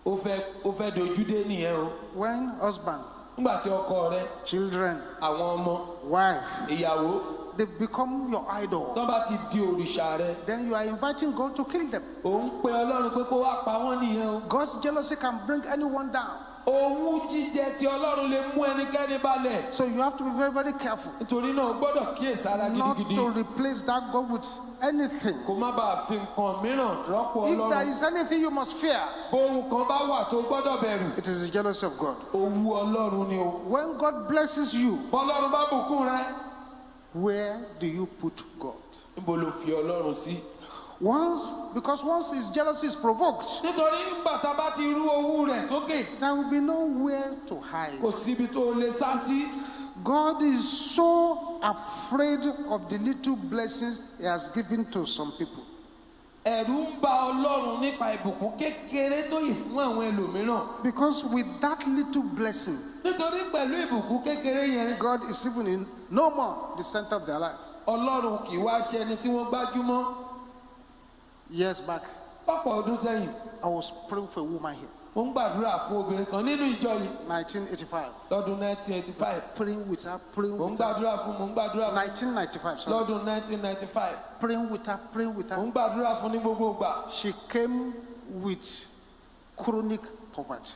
ó fẹ́ dojú dé nìyẹn o. When husband, nígbà tí ọkọ rẹ, children, àwọn ọmọ, wife, ìyàwó, they become your idol. tán bá ti di òrìṣà rẹ Then you are inviting God to kill them. òun pe ọlọ́run pé kó wá pa wọ́n nìyẹn o. God's jealousy can bring anyone down. owú jíjẹ tí ọlọ́run lè mú ẹnikẹ́ni balẹ̀. So you have to be very, very careful nítorí náà o gbọ́dọ̀ kíyèsára not gidigidi. to replace that God with anything. kó má bàa fi nǹkan mìíràn rọ́pò If there ọlọ́run. is anything you must fear, ohun kan bá wà tó gbọ́dọ̀ bẹ̀rù. it is the jealousy of God. owú ọlọ́run ni o. When God blesses you, bọ́lọ́run bá bùkún rẹ. where do you put God? níbo ló fi ọlọ́run sí. Because once his jealousy is provoked, nítorí nígbà tá a bá ti rú owú rẹ̀ sókè there will be nowhere to hide. kò síbi tó lè sá sí. God is so afraid of the little blessings he has given to some people. ẹ̀rù ń bà ọlọ́run nípa ìbùkún kékeré tó yìí fún àwọn ẹlòmíràn. Because with that little blessing, nítorí pẹ̀lú ìbùkún kékeré yẹn God is even in no more the center of their life. ọlọ́run kì í wá ṣe ẹni tí wọ́n gbájúmọ́. Years back, lọ́pọ̀ ọdún sẹ́yìn I was praying for a woman here, mo ń gbàdúrà fún obìnrin kan nínú ìjọ yìí 1985. lọ́dún 1985. Praying with her, praying mo ń with her. gbàdúrà fún 1995, sorry. lọ́dún 1995. Praying with her, praying with mo her. ń gbàdúrà fún ní gbogbo ìgbà. She came with chronic poverty.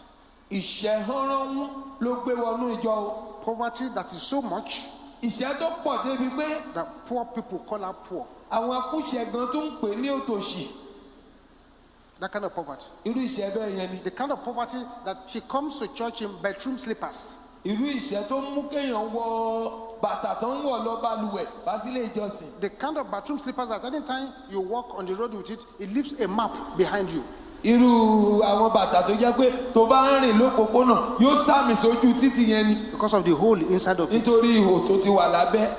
ìṣẹ́hánrán ló gbé wọnú ìjọ o. Poverty that is so much ìṣẹ́ tó pọ̀ débi pé that poor people call her poor. àwọn akúṣẹ̀ gan tó ń pè ní òtòṣì. That kind of poverty. irú ìṣẹ́ bẹ́ẹ̀ yẹn ni. The kind of poverty that she comes to church in bedroom slippers. irú ìṣẹ́ tó ń mú kéèyàn wọ bàtà tó ń wọ̀ lọ balùwẹ̀ bá sílé ìjọsìn. The kind of bathroom slippers that anytime you walk on the road with it, it leaves a map behind you. irú àwọn bàtà tó jẹ́ pé tó bá ń rìn lópòpónà yóò sàmì sójú títì yẹn ni. Because of the hole inside of it. nítorí ihò tó ti wà lábẹ́.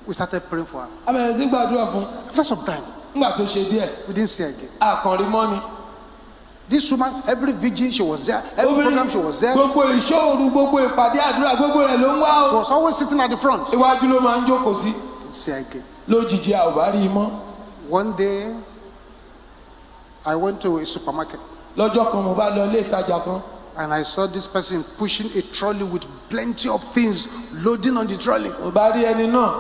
We started praying for her. a bẹ̀rẹ̀ sí gbàdúrà fún. After some time, nígbà tó ṣe díẹ̀ we didn't see her again. àkànrí mọ́ ni. This woman, every vigil she was there, every program she was there. gbogbo ìṣòro gbogbo ìpàdé àdúrà gbogbo rẹ̀ ló ń wá She o. was always sitting at the front. iwájú ló máa ń jókòó sí. Didn't see her again. lójijì a ò bá rí i mọ́. One day, I went to a supermarket lọ́jọ́ kan mo bá lọ ilé ìtajà kan. and I saw this person pushing a trolley with plenty of things loading on the trolley. mo bá rí ẹni náà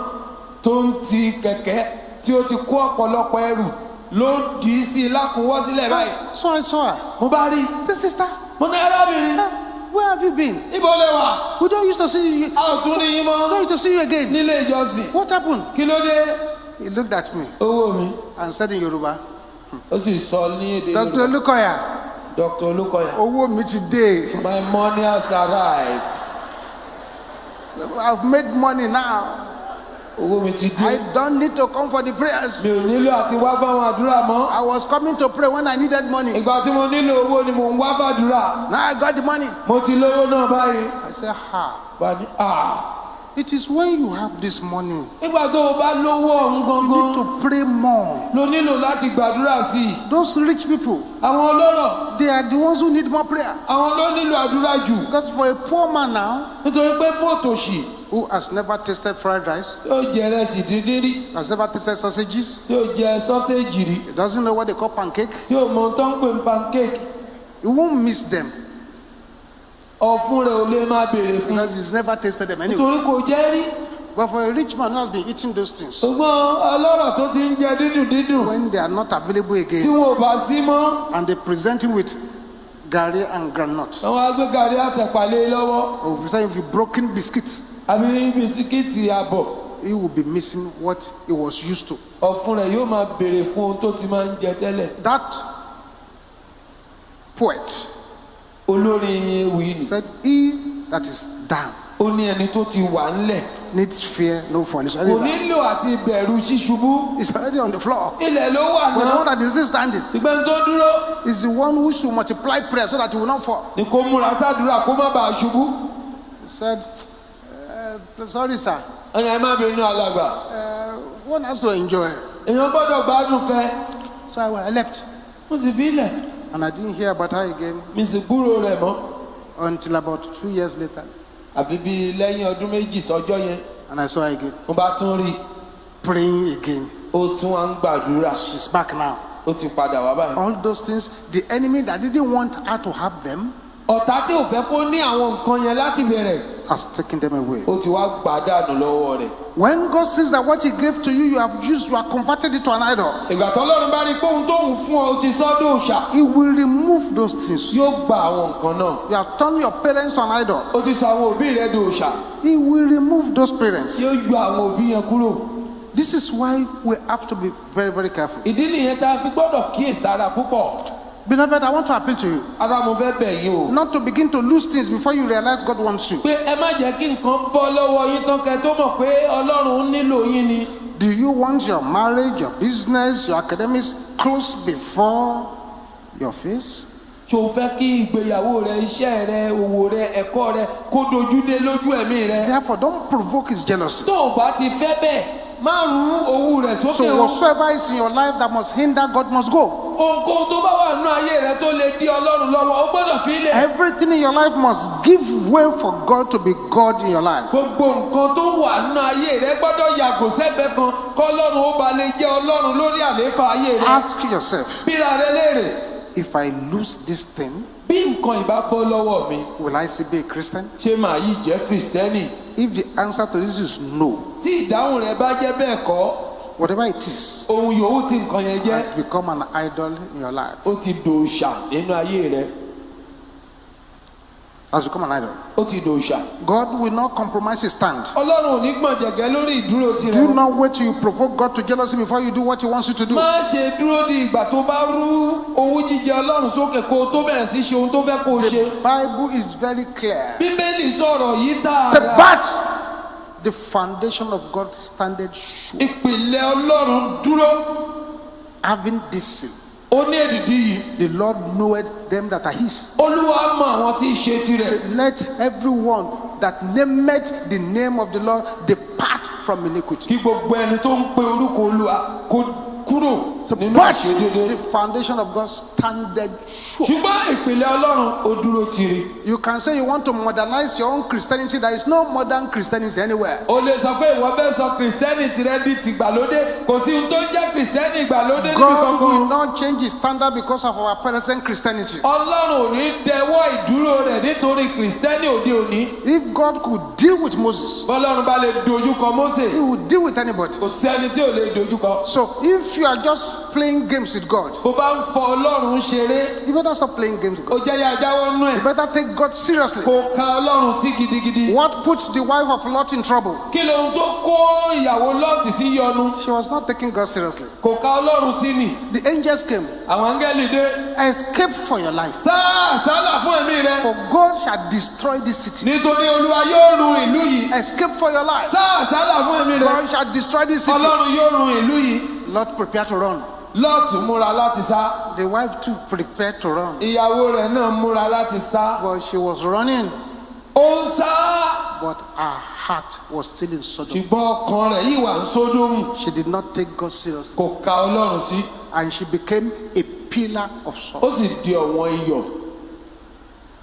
tó ń ti kẹ̀kẹ́ tí ó ti kó ọ̀pọ̀lọpọ̀ ẹrù ló dì í sí i lákùnwọ́ sílẹ̀ báyìí. So I saw her. mo bá rí i. I said, sister, mo ní arábìnrin where have you been? níbo lẹ wà. We don't used to see you. a ò tún rí yín Don't mọ́ used to see you again. nílé ìjọsìn. What happened? kí ló dé. He looked at me owó mi. and said in Yoruba, ó sì sọ ní èdè Dr. Yorùbá. Lukoya, Dr. Olukoya. owó mi today. my money has arrived. I've made money now. owó mi ti I dé. don't need to come for the prayers. mi ò nílò àti wá fáwọn àdúrà mọ́. I was coming to pray when I needed money. ìgbà tí mo nílò owó ni mò ń wá fàdúrà. Now I got the money. mo ti lówó náà báyìí. I said, ha. wà ní It is when you have this money, nígbà tó o bá lówó ọ̀hún you need gangan to pray more. ló nílò láti gbàdúrà sí i. Those rich people, àwọn ọlọ́rọ̀ they are the ones who need more prayer. àwọn ló nílò àdúrà jù. Because for a poor man now, nítorí pé fòtòṣì who has never tasted fried rice, tí ó jẹ ẹrẹsì díndín rí has never tasted sausages, tí ó jẹ sọ́séjì rí he doesn't know what they call pancake, tí ó mọ tó ń pè ní pancake he won't miss them ọ̀fun rẹ̀ ò lè máa béèrè fún because he's never tasted them anyway. nítorí kò jẹ́ rí. But for a rich man who has been eating those things, ṣùgbọ́n ọlọ́rọ̀ tó ti ń jẹ dídùn dídùn when they are not available tí again, wọn ò bá sí mọ́ and they present him with gari and groundnut, àwọn agbégàrí àtẹ̀pàlẹ́ lọ́wọ́ or present him with broken biscuits, àbí bisikíìtì àbọ̀ he will be missing what he was used to. ọ̀fun rẹ̀ yóò máa béèrè fún ohun tó ti máa ń jẹ tẹ́lẹ̀. That poet olórin ewì ni said, he that is down ó ní ẹni tó ti wà ńlẹ̀ needs fear no fall. He's kò already, nílò àti bẹ̀rù ṣíṣubú he's already on the floor. ilẹ̀ ló wà But the one náà that is still standing ṣùgbọ́n tó dúró is the one who should multiply prayer so that he will not fall. ni kò múra sádùúrà kó má bàa ṣubú. He said, sorry sir, ẹni ẹ má bínú alàgbà one has to enjoy. èèyàn gbọ́dọ̀ gbádùn kẹ́. So I left mo sì fi ilẹ̀ and I didn't hear about her again mi sì gbúrò rẹ̀ mọ́ until about 2 years later, àfi bíi lẹ́yìn ọdún méjì sọ́jọ́ yẹn and I saw her again mo bá tún rí i. praying again. ó tún wá ń gbàdúrà She's back now. ó ti padà wá báyìí. All those things, the enemy that didn't want her to have them ọ̀tá tí ò fẹ́ kó ní àwọn nǹkan yẹn láti bẹ̀rẹ̀ has taken them away. ó ti wá gbà dànù lọ́wọ́ rẹ̀. When God sees that what He gave to you, you have used, you have converted it to an idol, ìgbà tó Ọlọ́run bá rí pé ohun tóun fún ọ ó ti sọ́dọ̀ òòṣà He will remove those things. yóò gba àwọn nǹkan náà. You have turned your parents to an idol, ó ti sọ àwọn òbí rẹ̀ di òòṣà He will remove those parents. yóò yọ àwọn òbí yẹn kúrò. This is why we have to be very, very careful. ìdí nìyẹn tá a fi gbọ́dọ̀ kíyèsára púpọ̀. Beloved, I want to appeal to you ara mo fẹ́ bẹ̀ yín o. not to begin to lose things before you realize God wants you. pé ẹ má jẹ́ kí nǹkan bọ́ lọ́wọ́ yín tán kẹ́ tó mọ̀ pé Ọlọ́run nílò yín ni. Do you want your marriage, your business, your academics close before your face? ṣé o fẹ́ kí ìgbéyàwó rẹ iṣẹ́ rẹ òwò rẹ ẹ̀kọ́ rẹ kó dojú dé lójú ẹ̀mí rẹ. Therefore, don't provoke His jealousy. tó o bá ti fẹ́ bẹ́ẹ̀ má rú owó rẹ̀ sókè So o. whatsoever is in your life that must hinder God must go. ohunkóhun tó bá wà nínú ayé rẹ tó lè dí Ọlọ́run lọ́wọ́ ó gbọ́dọ̀ fi lẹ̀. Everything in your life must give way for God to be God in your life. gbogbo nǹkan tó wà nínú ayé rẹ gbọ́dọ̀ yàgò sẹ́gbẹ̀ẹ́ kan kọ́lọ́run ó ba lè jẹ́ Ọlọ́run lórí àlééfà ayé rẹ. Ask yourself, bíra rẹ léèrè if I lose this thing, bí nǹkan ìbá bọ́ lọ́wọ́ mi will I still be a Christian? ṣé màá yìí jẹ́ Kristẹni. If the answer to this is no, tí ìdáhùn rẹ bá jẹ́ bẹ́ẹ̀ kọ́ whatever it is, ohun yòówù tí nǹkan yẹn jẹ́ has become an idol in your life. ó ti dòòṣà nínú ayé rẹ. Has become an idol. ó ti dòòṣà. God will not compromise His stand. Ọlọ́run ò ní gbọ̀njẹ̀gẹ́ lórí ìdúró Do tirẹ̀. not wait till you provoke God to jealousy before you do what He wants you to do. má ṣe dúró di ìgbà tó bá rú owó jíjẹ Ọlọ́run sókè kó o tó bẹ̀rẹ̀ sí ṣe ohun tó fẹ́ kó o ṣe. The Bible is very clear. Bíbélì sọ̀rọ̀ yìí Say, tààrà. but the foundation of God standeth sure, ìpìlẹ̀ Ọlọ́run dúró. having this seal. ó ní èdìdí yìí. The Lord knoweth them that are His. Olúwa mọ àwọn tí í ṣe tirẹ̀. Say, let everyone that nameth the name of the Lord depart from iniquity. kí gbogbo ẹni tó ń pe orúkọ Olúwa kó kúrò So, nínú but àṣedédé. the foundation of God standeth sure. ṣùgbọ́n ìpìlẹ̀ Ọlọ́run ó dúró tiri. You can say you want to modernize your own Christianity. There is no modern Christianity anywhere. o lè sọ pé ìwọ fẹ́ sọ kìrìsìtẹ́nì tirẹ̀ di tìgbàlódé kò sí ohun tó ń jẹ́ kìrìsìtẹ́nì ìgbàlódé níbi God will kankan. not change His standard because of our present Christianity. Ọlọ́run ò ní dẹwọ́ ìdúró rẹ̀ nítorí kìrìsìtẹ́nì òde òní. If God could deal with Moses, bọ́lọ́run bá lè dojúkọ Mósè He would deal with anybody. kò sẹ́ni tí ò lè dojúkọ. So if you are just playing games with God, bó bá ń fọ Ọlọ́run ṣeré you better stop playing games with ó God. jẹ́ yá jáwọ́ nú You ẹ̀ better take God seriously. kó ka Ọlọ́run sí gidigidi. What puts the wife of Lot in trouble? kí lóhun tó kó ìyàwó Lọ́ọ̀tì sí yọnu She was not taking God seriously. kò ka Ọlọ́run sí ni. The angels came. àwọn áńgẹ́lì dé. Escape for your life. sáà sálà fún ẹ̀mí rẹ For God shall destroy this city. nítorí Olúwa yóò run ìlú yìí. Escape for your life. sáà sálà fún ẹ̀mí rẹ God shall destroy this city. Ọlọ́run yóò run ìlú yìí. Lot prepare to run. Lọ́ọ̀tù múra láti sá. The wife too prepared to run. ìyàwó rẹ̀ náà múra láti sá. But she was running. ó ń sá. But her heart was still in Sodom. ṣùgbọ́n ọkàn rẹ̀ yìí wà ní Sódómù. She did not take God seriously. kò ka Ọlọ́run sí. And she became a pillar of salt. ó sì di ọ̀wọ́n iyọ̀.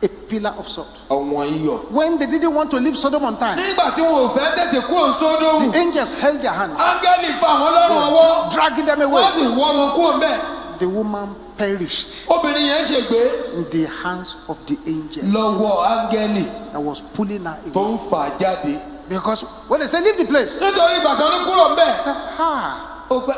A pillar of salt. ọ̀wọ́n iyọ̀. When they didn't want to leave Sodom on time, nígbà tí wọn ò fẹ́ tètè kúrò ní Sódómù. the angels held their hands, áńgẹ́lì fa àwọn lọ́rùn ọwọ́. dragging them wọ́n away. sì wọ́ wọn kúrò ńbẹ̀. The woman perished obìnrin yẹn ṣègbé in the hands of the angel lọ́wọ́ áńgẹ́lì that was pulling her tó away. ń fà jáde. Because when they say leave the place, nítorí ìgbà tó ní kúrò ńbẹ̀. ó pẹ́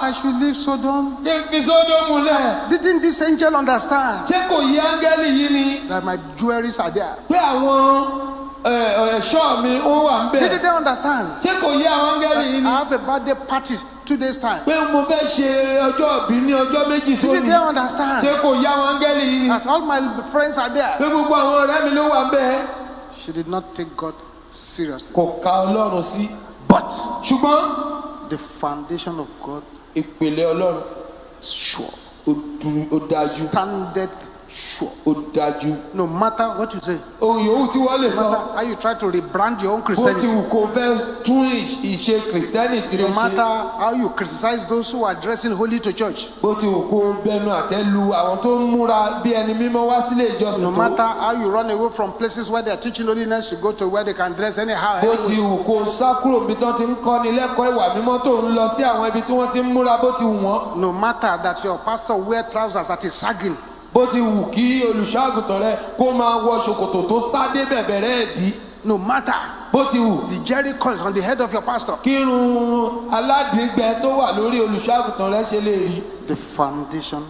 I should leave Sodom. kí n fi Sódómù lẹ̀. Didn't this angel understand ṣé kò yí áńgẹ́lì yìí ni that my jewelries are there? pé àwọn ẹ̀ṣọ́ mi ó wà ń bẹ̀. Didn't they understand? ṣé kò yí àwọn áńgẹ́lì yìí I ni have a birthday party 2 days time. pé mo fẹ́ ṣe ọjọ́ ìbí ní ọjọ́ méjì Didn't sóni. they understand ṣé kò yí àwọn áńgẹ́lì yìí ni that all my friends are there? pé gbogbo àwọn ọ̀rẹ́ mi ló wà ń bẹ̀. She did not take God seriously. kò ka Ọlọ́run sí. But ṣùgbọ́n the foundation of God ìpìlẹ̀ Ọlọ́run is sure. ó dájú. Standeth sure. ó dájú. No matter what you say, ohun yòówù tí wọ́n lè no sọ. matter how you try to rebrand your own bó ti Christianity, wù kó fẹ́ tún ìṣe kìrìsìtẹ́nì tirẹ̀ no ṣe. matter how you criticize those who are dressing holy to church, bó ti wù kó bẹnu àtẹ́ lu àwọn tó ń múra bí ẹni mímọ́ wá sílé ìjọsìn no tó. matter how you run away from places where they are teaching holiness, you go to where they can dress anyhow. bó ti Anyway. wù kó sá kúrò bí tán ti ń kọ́ni lẹ́kọ̀ọ́ ìwà mímọ́ tó ń lọ sí àwọn ibi tí wọ́n ti ń múra bó ti wù wọ́n. No matter that your pastor wear trousers that is sagging, bó ti wù kí olùṣọ́àgùntàn rẹ kó máa wọ ṣòkòtò tó sá dé bẹ̀bẹ̀rẹ̀ ẹ̀dí no matter bó ti wù the Jericho is on the head of your pastor, kírun aládìgbẹ tó wà lórí olùṣọ́àgùntàn rẹ ṣe lè rí. the foundation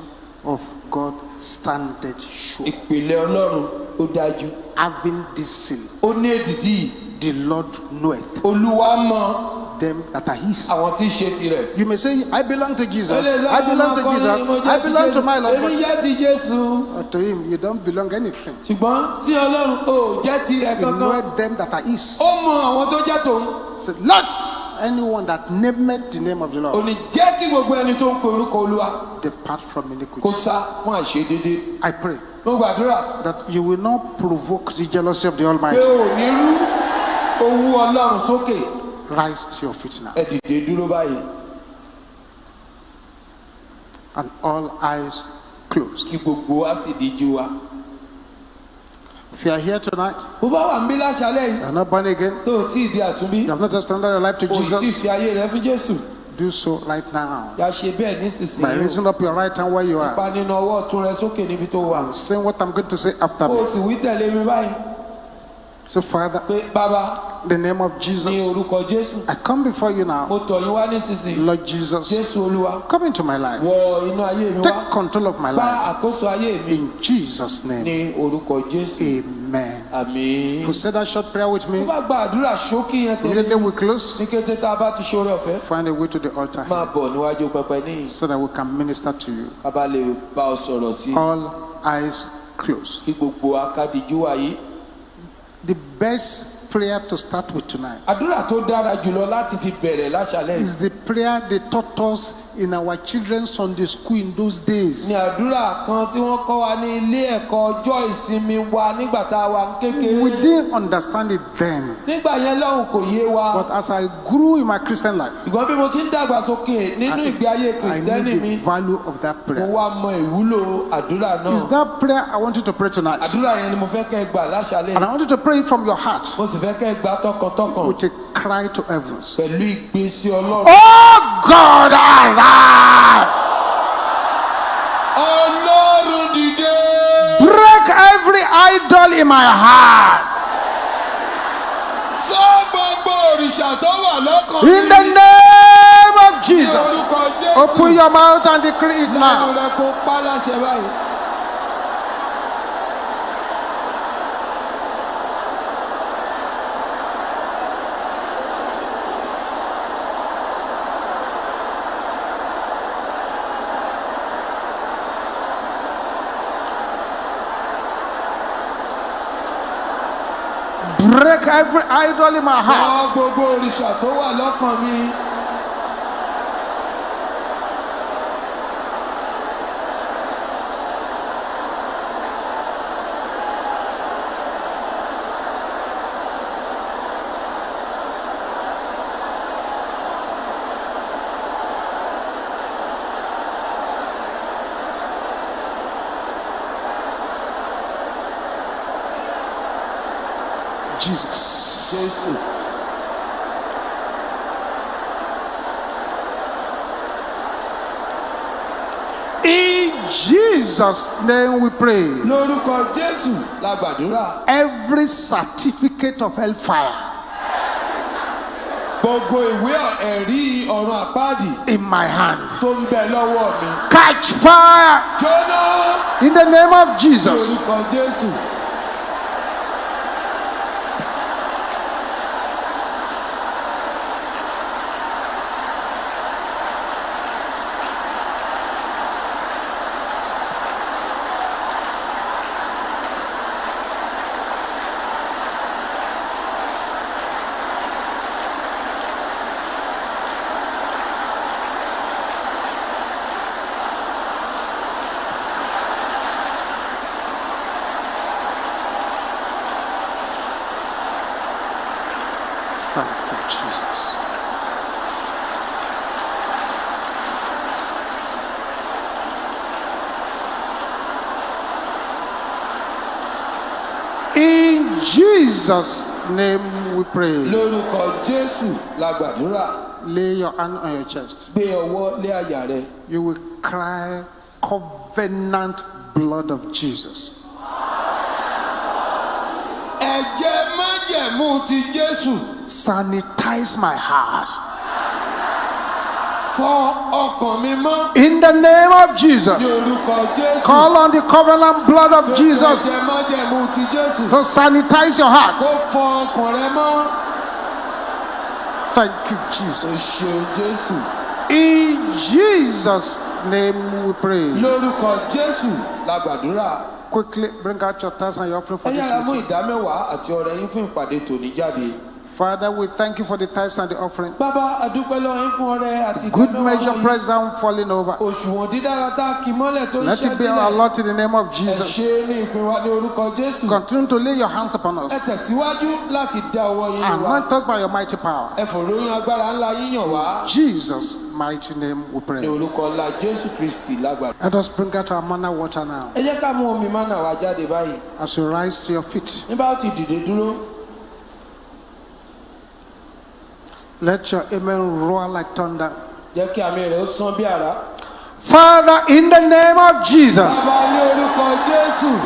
of God standeth sure. ìpìlẹ̀ Ọlọ́run ó dájú. Having this seal, ó ní èdìdí yìí. the Lord knoweth Olúwa mọ them that are his. àwọn tí ń ṣe tirẹ̀. You may say, I belong to Jesus, I belong to Jesus, I belong to my Lord. èmi jẹ́ ti Jésù. But to him, you don't belong anything. ṣùgbọ́n sí Ọlọ́run ó jẹ́ tirẹ̀ He kankan. knoweth them that are his. ó mọ àwọn tó jẹ́ tòun. So, Lord, anyone that named the name of the ò Lord, ní jẹ́ kí gbogbo ẹni tó ń pe orúkọ Olúwa depart from kó iniquity. sá fún àìṣedédé. I pray mo gbàdúrà that you will not provoke the jealousy of the pé Almighty. ò ní rú owú Ọlọ́run sókè. Rise to your feet now. ẹ dìde dúró báyìí And all eyes closed. kí gbogbo wa sì díjú wa. If you are here tonight, bó bá wà ń bí láṣálẹ́ you yìí are not born again, tó o tí ì di àtúnbí you have not just surrendered your life to o sì tí ì Jesus, fi ayé rẹ fún Jésù. do so right now. yà ṣe bẹ́ẹ̀ By nísinsìnyí o. raising up your right hand where you are, pa nínú ọwọ́ ọ̀tún rẹ sókè níbi tó wà. saying what I'm going to say after kó o me. sì wí tẹ̀lé mi báyìí So, Father, pé bàbá in the name of ní Jesus, orúkọ Jésù I come before you now. mo tọ̀ yín wá nísinsìnyí. Lord Jesus, Jésù Olúwa come into my life. wọ inú ayé mi Take wá control of my bá life. àkóso ayé mi In Jesus' name, ní orúkọ Jésù. amen. àmín. If you say that short prayer with tó me, bá gba àdúrà ṣókí yẹn tẹ̀lé immediately we close, ní kété tá a bá ti ṣoore ọ̀fẹ́ find a way to the altar máa bọ̀ níwájú pẹpẹ níyì so that we can minister to you. ká bá lè bá ọ sọ̀rọ̀ sí All eyes closed. kí gbogbo akádìjú wáyé. The best prayer to start with tonight àdúrà tó dára jùlọ láti fi bẹ̀rẹ̀ láṣálẹ́ yìí is the prayer they taught us in our children's Sunday school in those days. ní àdúrà kan tí wọ́n kọ́ wa ní ilé ẹ̀kọ́ ọjọ́ ìsinmi wa nígbà tá a wà ní kékeré. We didn't understand it then, nígbà yẹn lọ́hùn kò yé wa but as I grew in my Christian life, ṣùgbọ́n bí mo ti ń dàgbàsókè nínú ìgbé ayé I kìrìsìtẹ́nì knew mi the value of that mo prayer. wá mọ ìwúlò àdúrà náà. Is that prayer I want you to pray tonight? àdúrà yẹn ni mo fẹ́ kẹ́ ẹ gbà láṣálẹ́ And I yìí. want you to pray it from your heart mo sì fẹ́ kẹ́ ẹ gbà tọkàntọkàn with a cry to heavens. pẹ̀lú ìgbésí Ọlọ́run. Oh God, arise! Ọlọ́run dìde. Break every idol in my heart. fọ́ gbogbo òrìṣà tó wà lọ́kàn In the name of Jesus. orúkọ Jésù. Open your mouth and decree it lẹ́nu now. rẹ kó pa láṣẹ báyìí. Break every idol in my fọ́ heart. gbogbo òrìṣà tó wà lọ́kàn mi. Jesus. Jésù. In Jesus' name we pray. lórúkọ Jésù la gbàdúrà. Every certificate of hellfire gbogbo ìwé ẹ̀rí ọ̀run àpáàdì in my hand, tó ń bẹ lọ́wọ́ mi. catch fire jóná. in the name of Jesus. lórúkọ Jésù. Thank you, Jesus. In Jesus' name we pray. lórúkọ Jésù la gbàdúrà. Lay your hand on your chest. gbé ọwọ́ lé àyà rẹ. You will cry covenant blood of Jesus. Ẹ̀jẹ̀ májẹ̀mú ti Jésù. Sanitize my heart. Fọ ọkàn mi mọ́. In the name of Jesus. Ní orúkọ Jésù. Call on the covenant blood of Jesus Ẹ̀jẹ̀ májẹ̀mú ti Jésù. to sanitize your Kó heart. fọ ọkàn rẹ mọ́. Thank you, O Jesus. ṣeun Jésù. In Jesus' name we pray. Lórúkọ Jésù la gbàdúrà. Quickly bring out your tithes and your offering for Ẹ this yára mú meeting. ìdámẹ́wàá àti ọrẹ yín fún ìpàdé tòní jáde. Father, we thank you for the tithes and the offering. Bàbá àdúpẹ́ lọ́wọ́ yín fún ọrẹ àti Good ìdámẹ́wàá measure, yín. press down, falling over. Òṣùwọ̀n dídára tá a kì mọ́lẹ̀ tó ń Let ṣẹ́ it be our sílẹ̀. Lord in the name of Ẹ Jesus. ṣe ní ìpín wa ní orúkọ Jésù. Continue to lay your hands upon Ẹ us. tẹ̀síwájú láti dá ọwọ́ yín lé wa. Anoint us by your mighty power. Ẹ fòròyìn agbára ńlá yíyàn wá. Jesus' mighty name we Ní pray. orúkọ ńlá Jésù Kristì lágbàdo. Let us bring out our manna water now. Ẹ jẹ́ ká mú omi mánà wá jáde báyìí. As you rise to your feet, Nígbà ó ti dìde dúró. let your amen roar like thunder. Jẹ́ kí àmì rẹ̀ ó sán bí àrá. Father, in the name of Jesus. Bàbá ní orúkọ Jésù.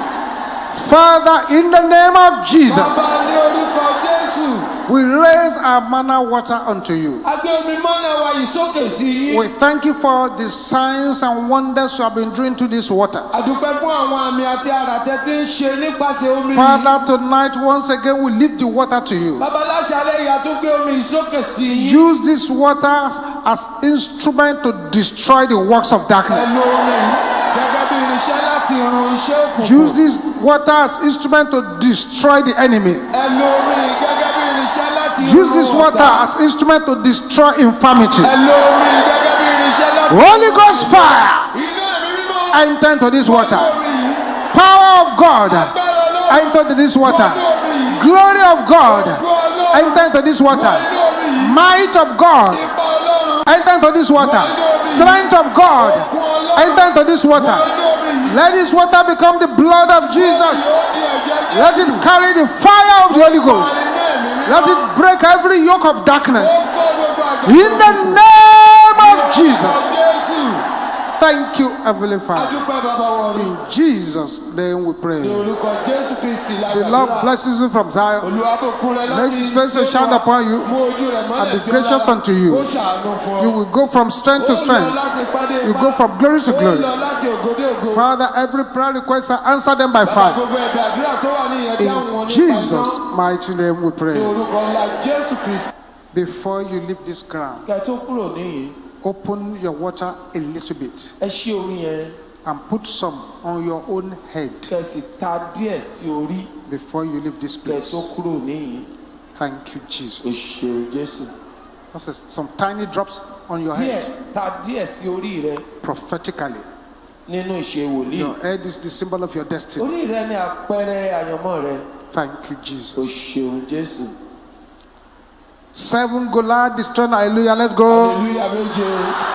Father, in the name of Jesus, Bàbá ní orúkọ Jésù. we raise our manna water unto you. A gbé omi mánà wa yìí sókè sí yín. We thank you for the signs and wonders you have been doing to this water. A dúpẹ́ fún àwọn àmì àti àràtẹ́ tí ń ṣe nípasẹ̀ omi yìí. Father, tonight once again we lift the water to you. Bàbá láṣálẹ́ yìí a tún gbé omi yìí sókè sí yín. Use this water as instrument to destroy the works of Ẹ darkness. lo omi yìí gẹ́gẹ́ bí irinṣẹ́ láti run iṣẹ́ òkùnkùn. Use this water as instrument to destroy the enemy. Ẹ lo omi yìí gẹ́gẹ́ bí irinṣẹ́ láti run Use this water ọ̀tá. as instrument to destroy infirmity. Ẹ lo omi yìí gẹ́gẹ́ bí irinṣẹ́ láti Holy Ghost fire, Iná ẹ̀mí mímọ́. enter into this water. Omi yìí. Power of God, Agbára Ọlọ́run. enter into this water. Wọnú omi yìí. Glory of God, Ògo Ọlọ́run. enter into this water. Wọnú omi yìí. Might of God, Ipa Ọlọ́run. enter into this water. Strength of God, Okun Ọlọ́run. enter into this water. Wọnú omi yìí. Let this water become the blood of Jesus. Yóò di ẹ̀jẹ̀ Let it carry the fire of the Holy Ghost. Iná ẹ̀mí mímọ́. Let it break every yoke of darkness. Ó fọ́ gbogbo àgbẹ̀. In the name of Jesus. Jésù. Thank you, Heavenly Father. Adúpẹ́ bàbá wọ̀run. In Jesus' name we Ní pray. orúkọ Jésù Kristi The lágbàdúrà. Lord blesses you from Zion. Olúwa bùkún rẹ láti Makes his face to Síónì shine wá. upon you Mú ojú rẹ̀ mọ́lẹ̀ and be sí ọ gracious lára. unto you. Ó ṣàánú fún ọ. You will go from strength to Ó lọ strength. láti pàdé You ipá. go from glory to Ó glory. lọ láti ògo dé ògo. Father, every prayer request, answer them by Bàbá fire. gbogbo ẹ̀bẹ̀ àdúrà tó wà ní ìyẹn dáhùn wọn In nípa Jesus' iná. mighty name we Ní pray. orúkọ ńlá Jésù Kristi. Before you leave this ground, Kẹ́ ẹ tó kúrò níyìn, open your water a little bit ẹ ṣí omi yẹn, and put some on your own head kẹ́ ẹ sì ta díẹ̀ sí orí before you leave this kẹ́ ẹ tó place. kúrò níyìn. Thank you, O Jesus. ṣeun Jésù. Just some tiny drops on your Díẹ̀ head ta díẹ̀ sí orí rẹ prophetically. nínú ìṣe wòlíì. Your head is the symbol of your destiny. Orí rẹ ni àpẹẹrẹ àyànmọ́ rẹ. Thank you, O Jesus. ṣeun Jésù. 7 Goliath destroyed. Hallelujah. Let's go. Hallelujah méje.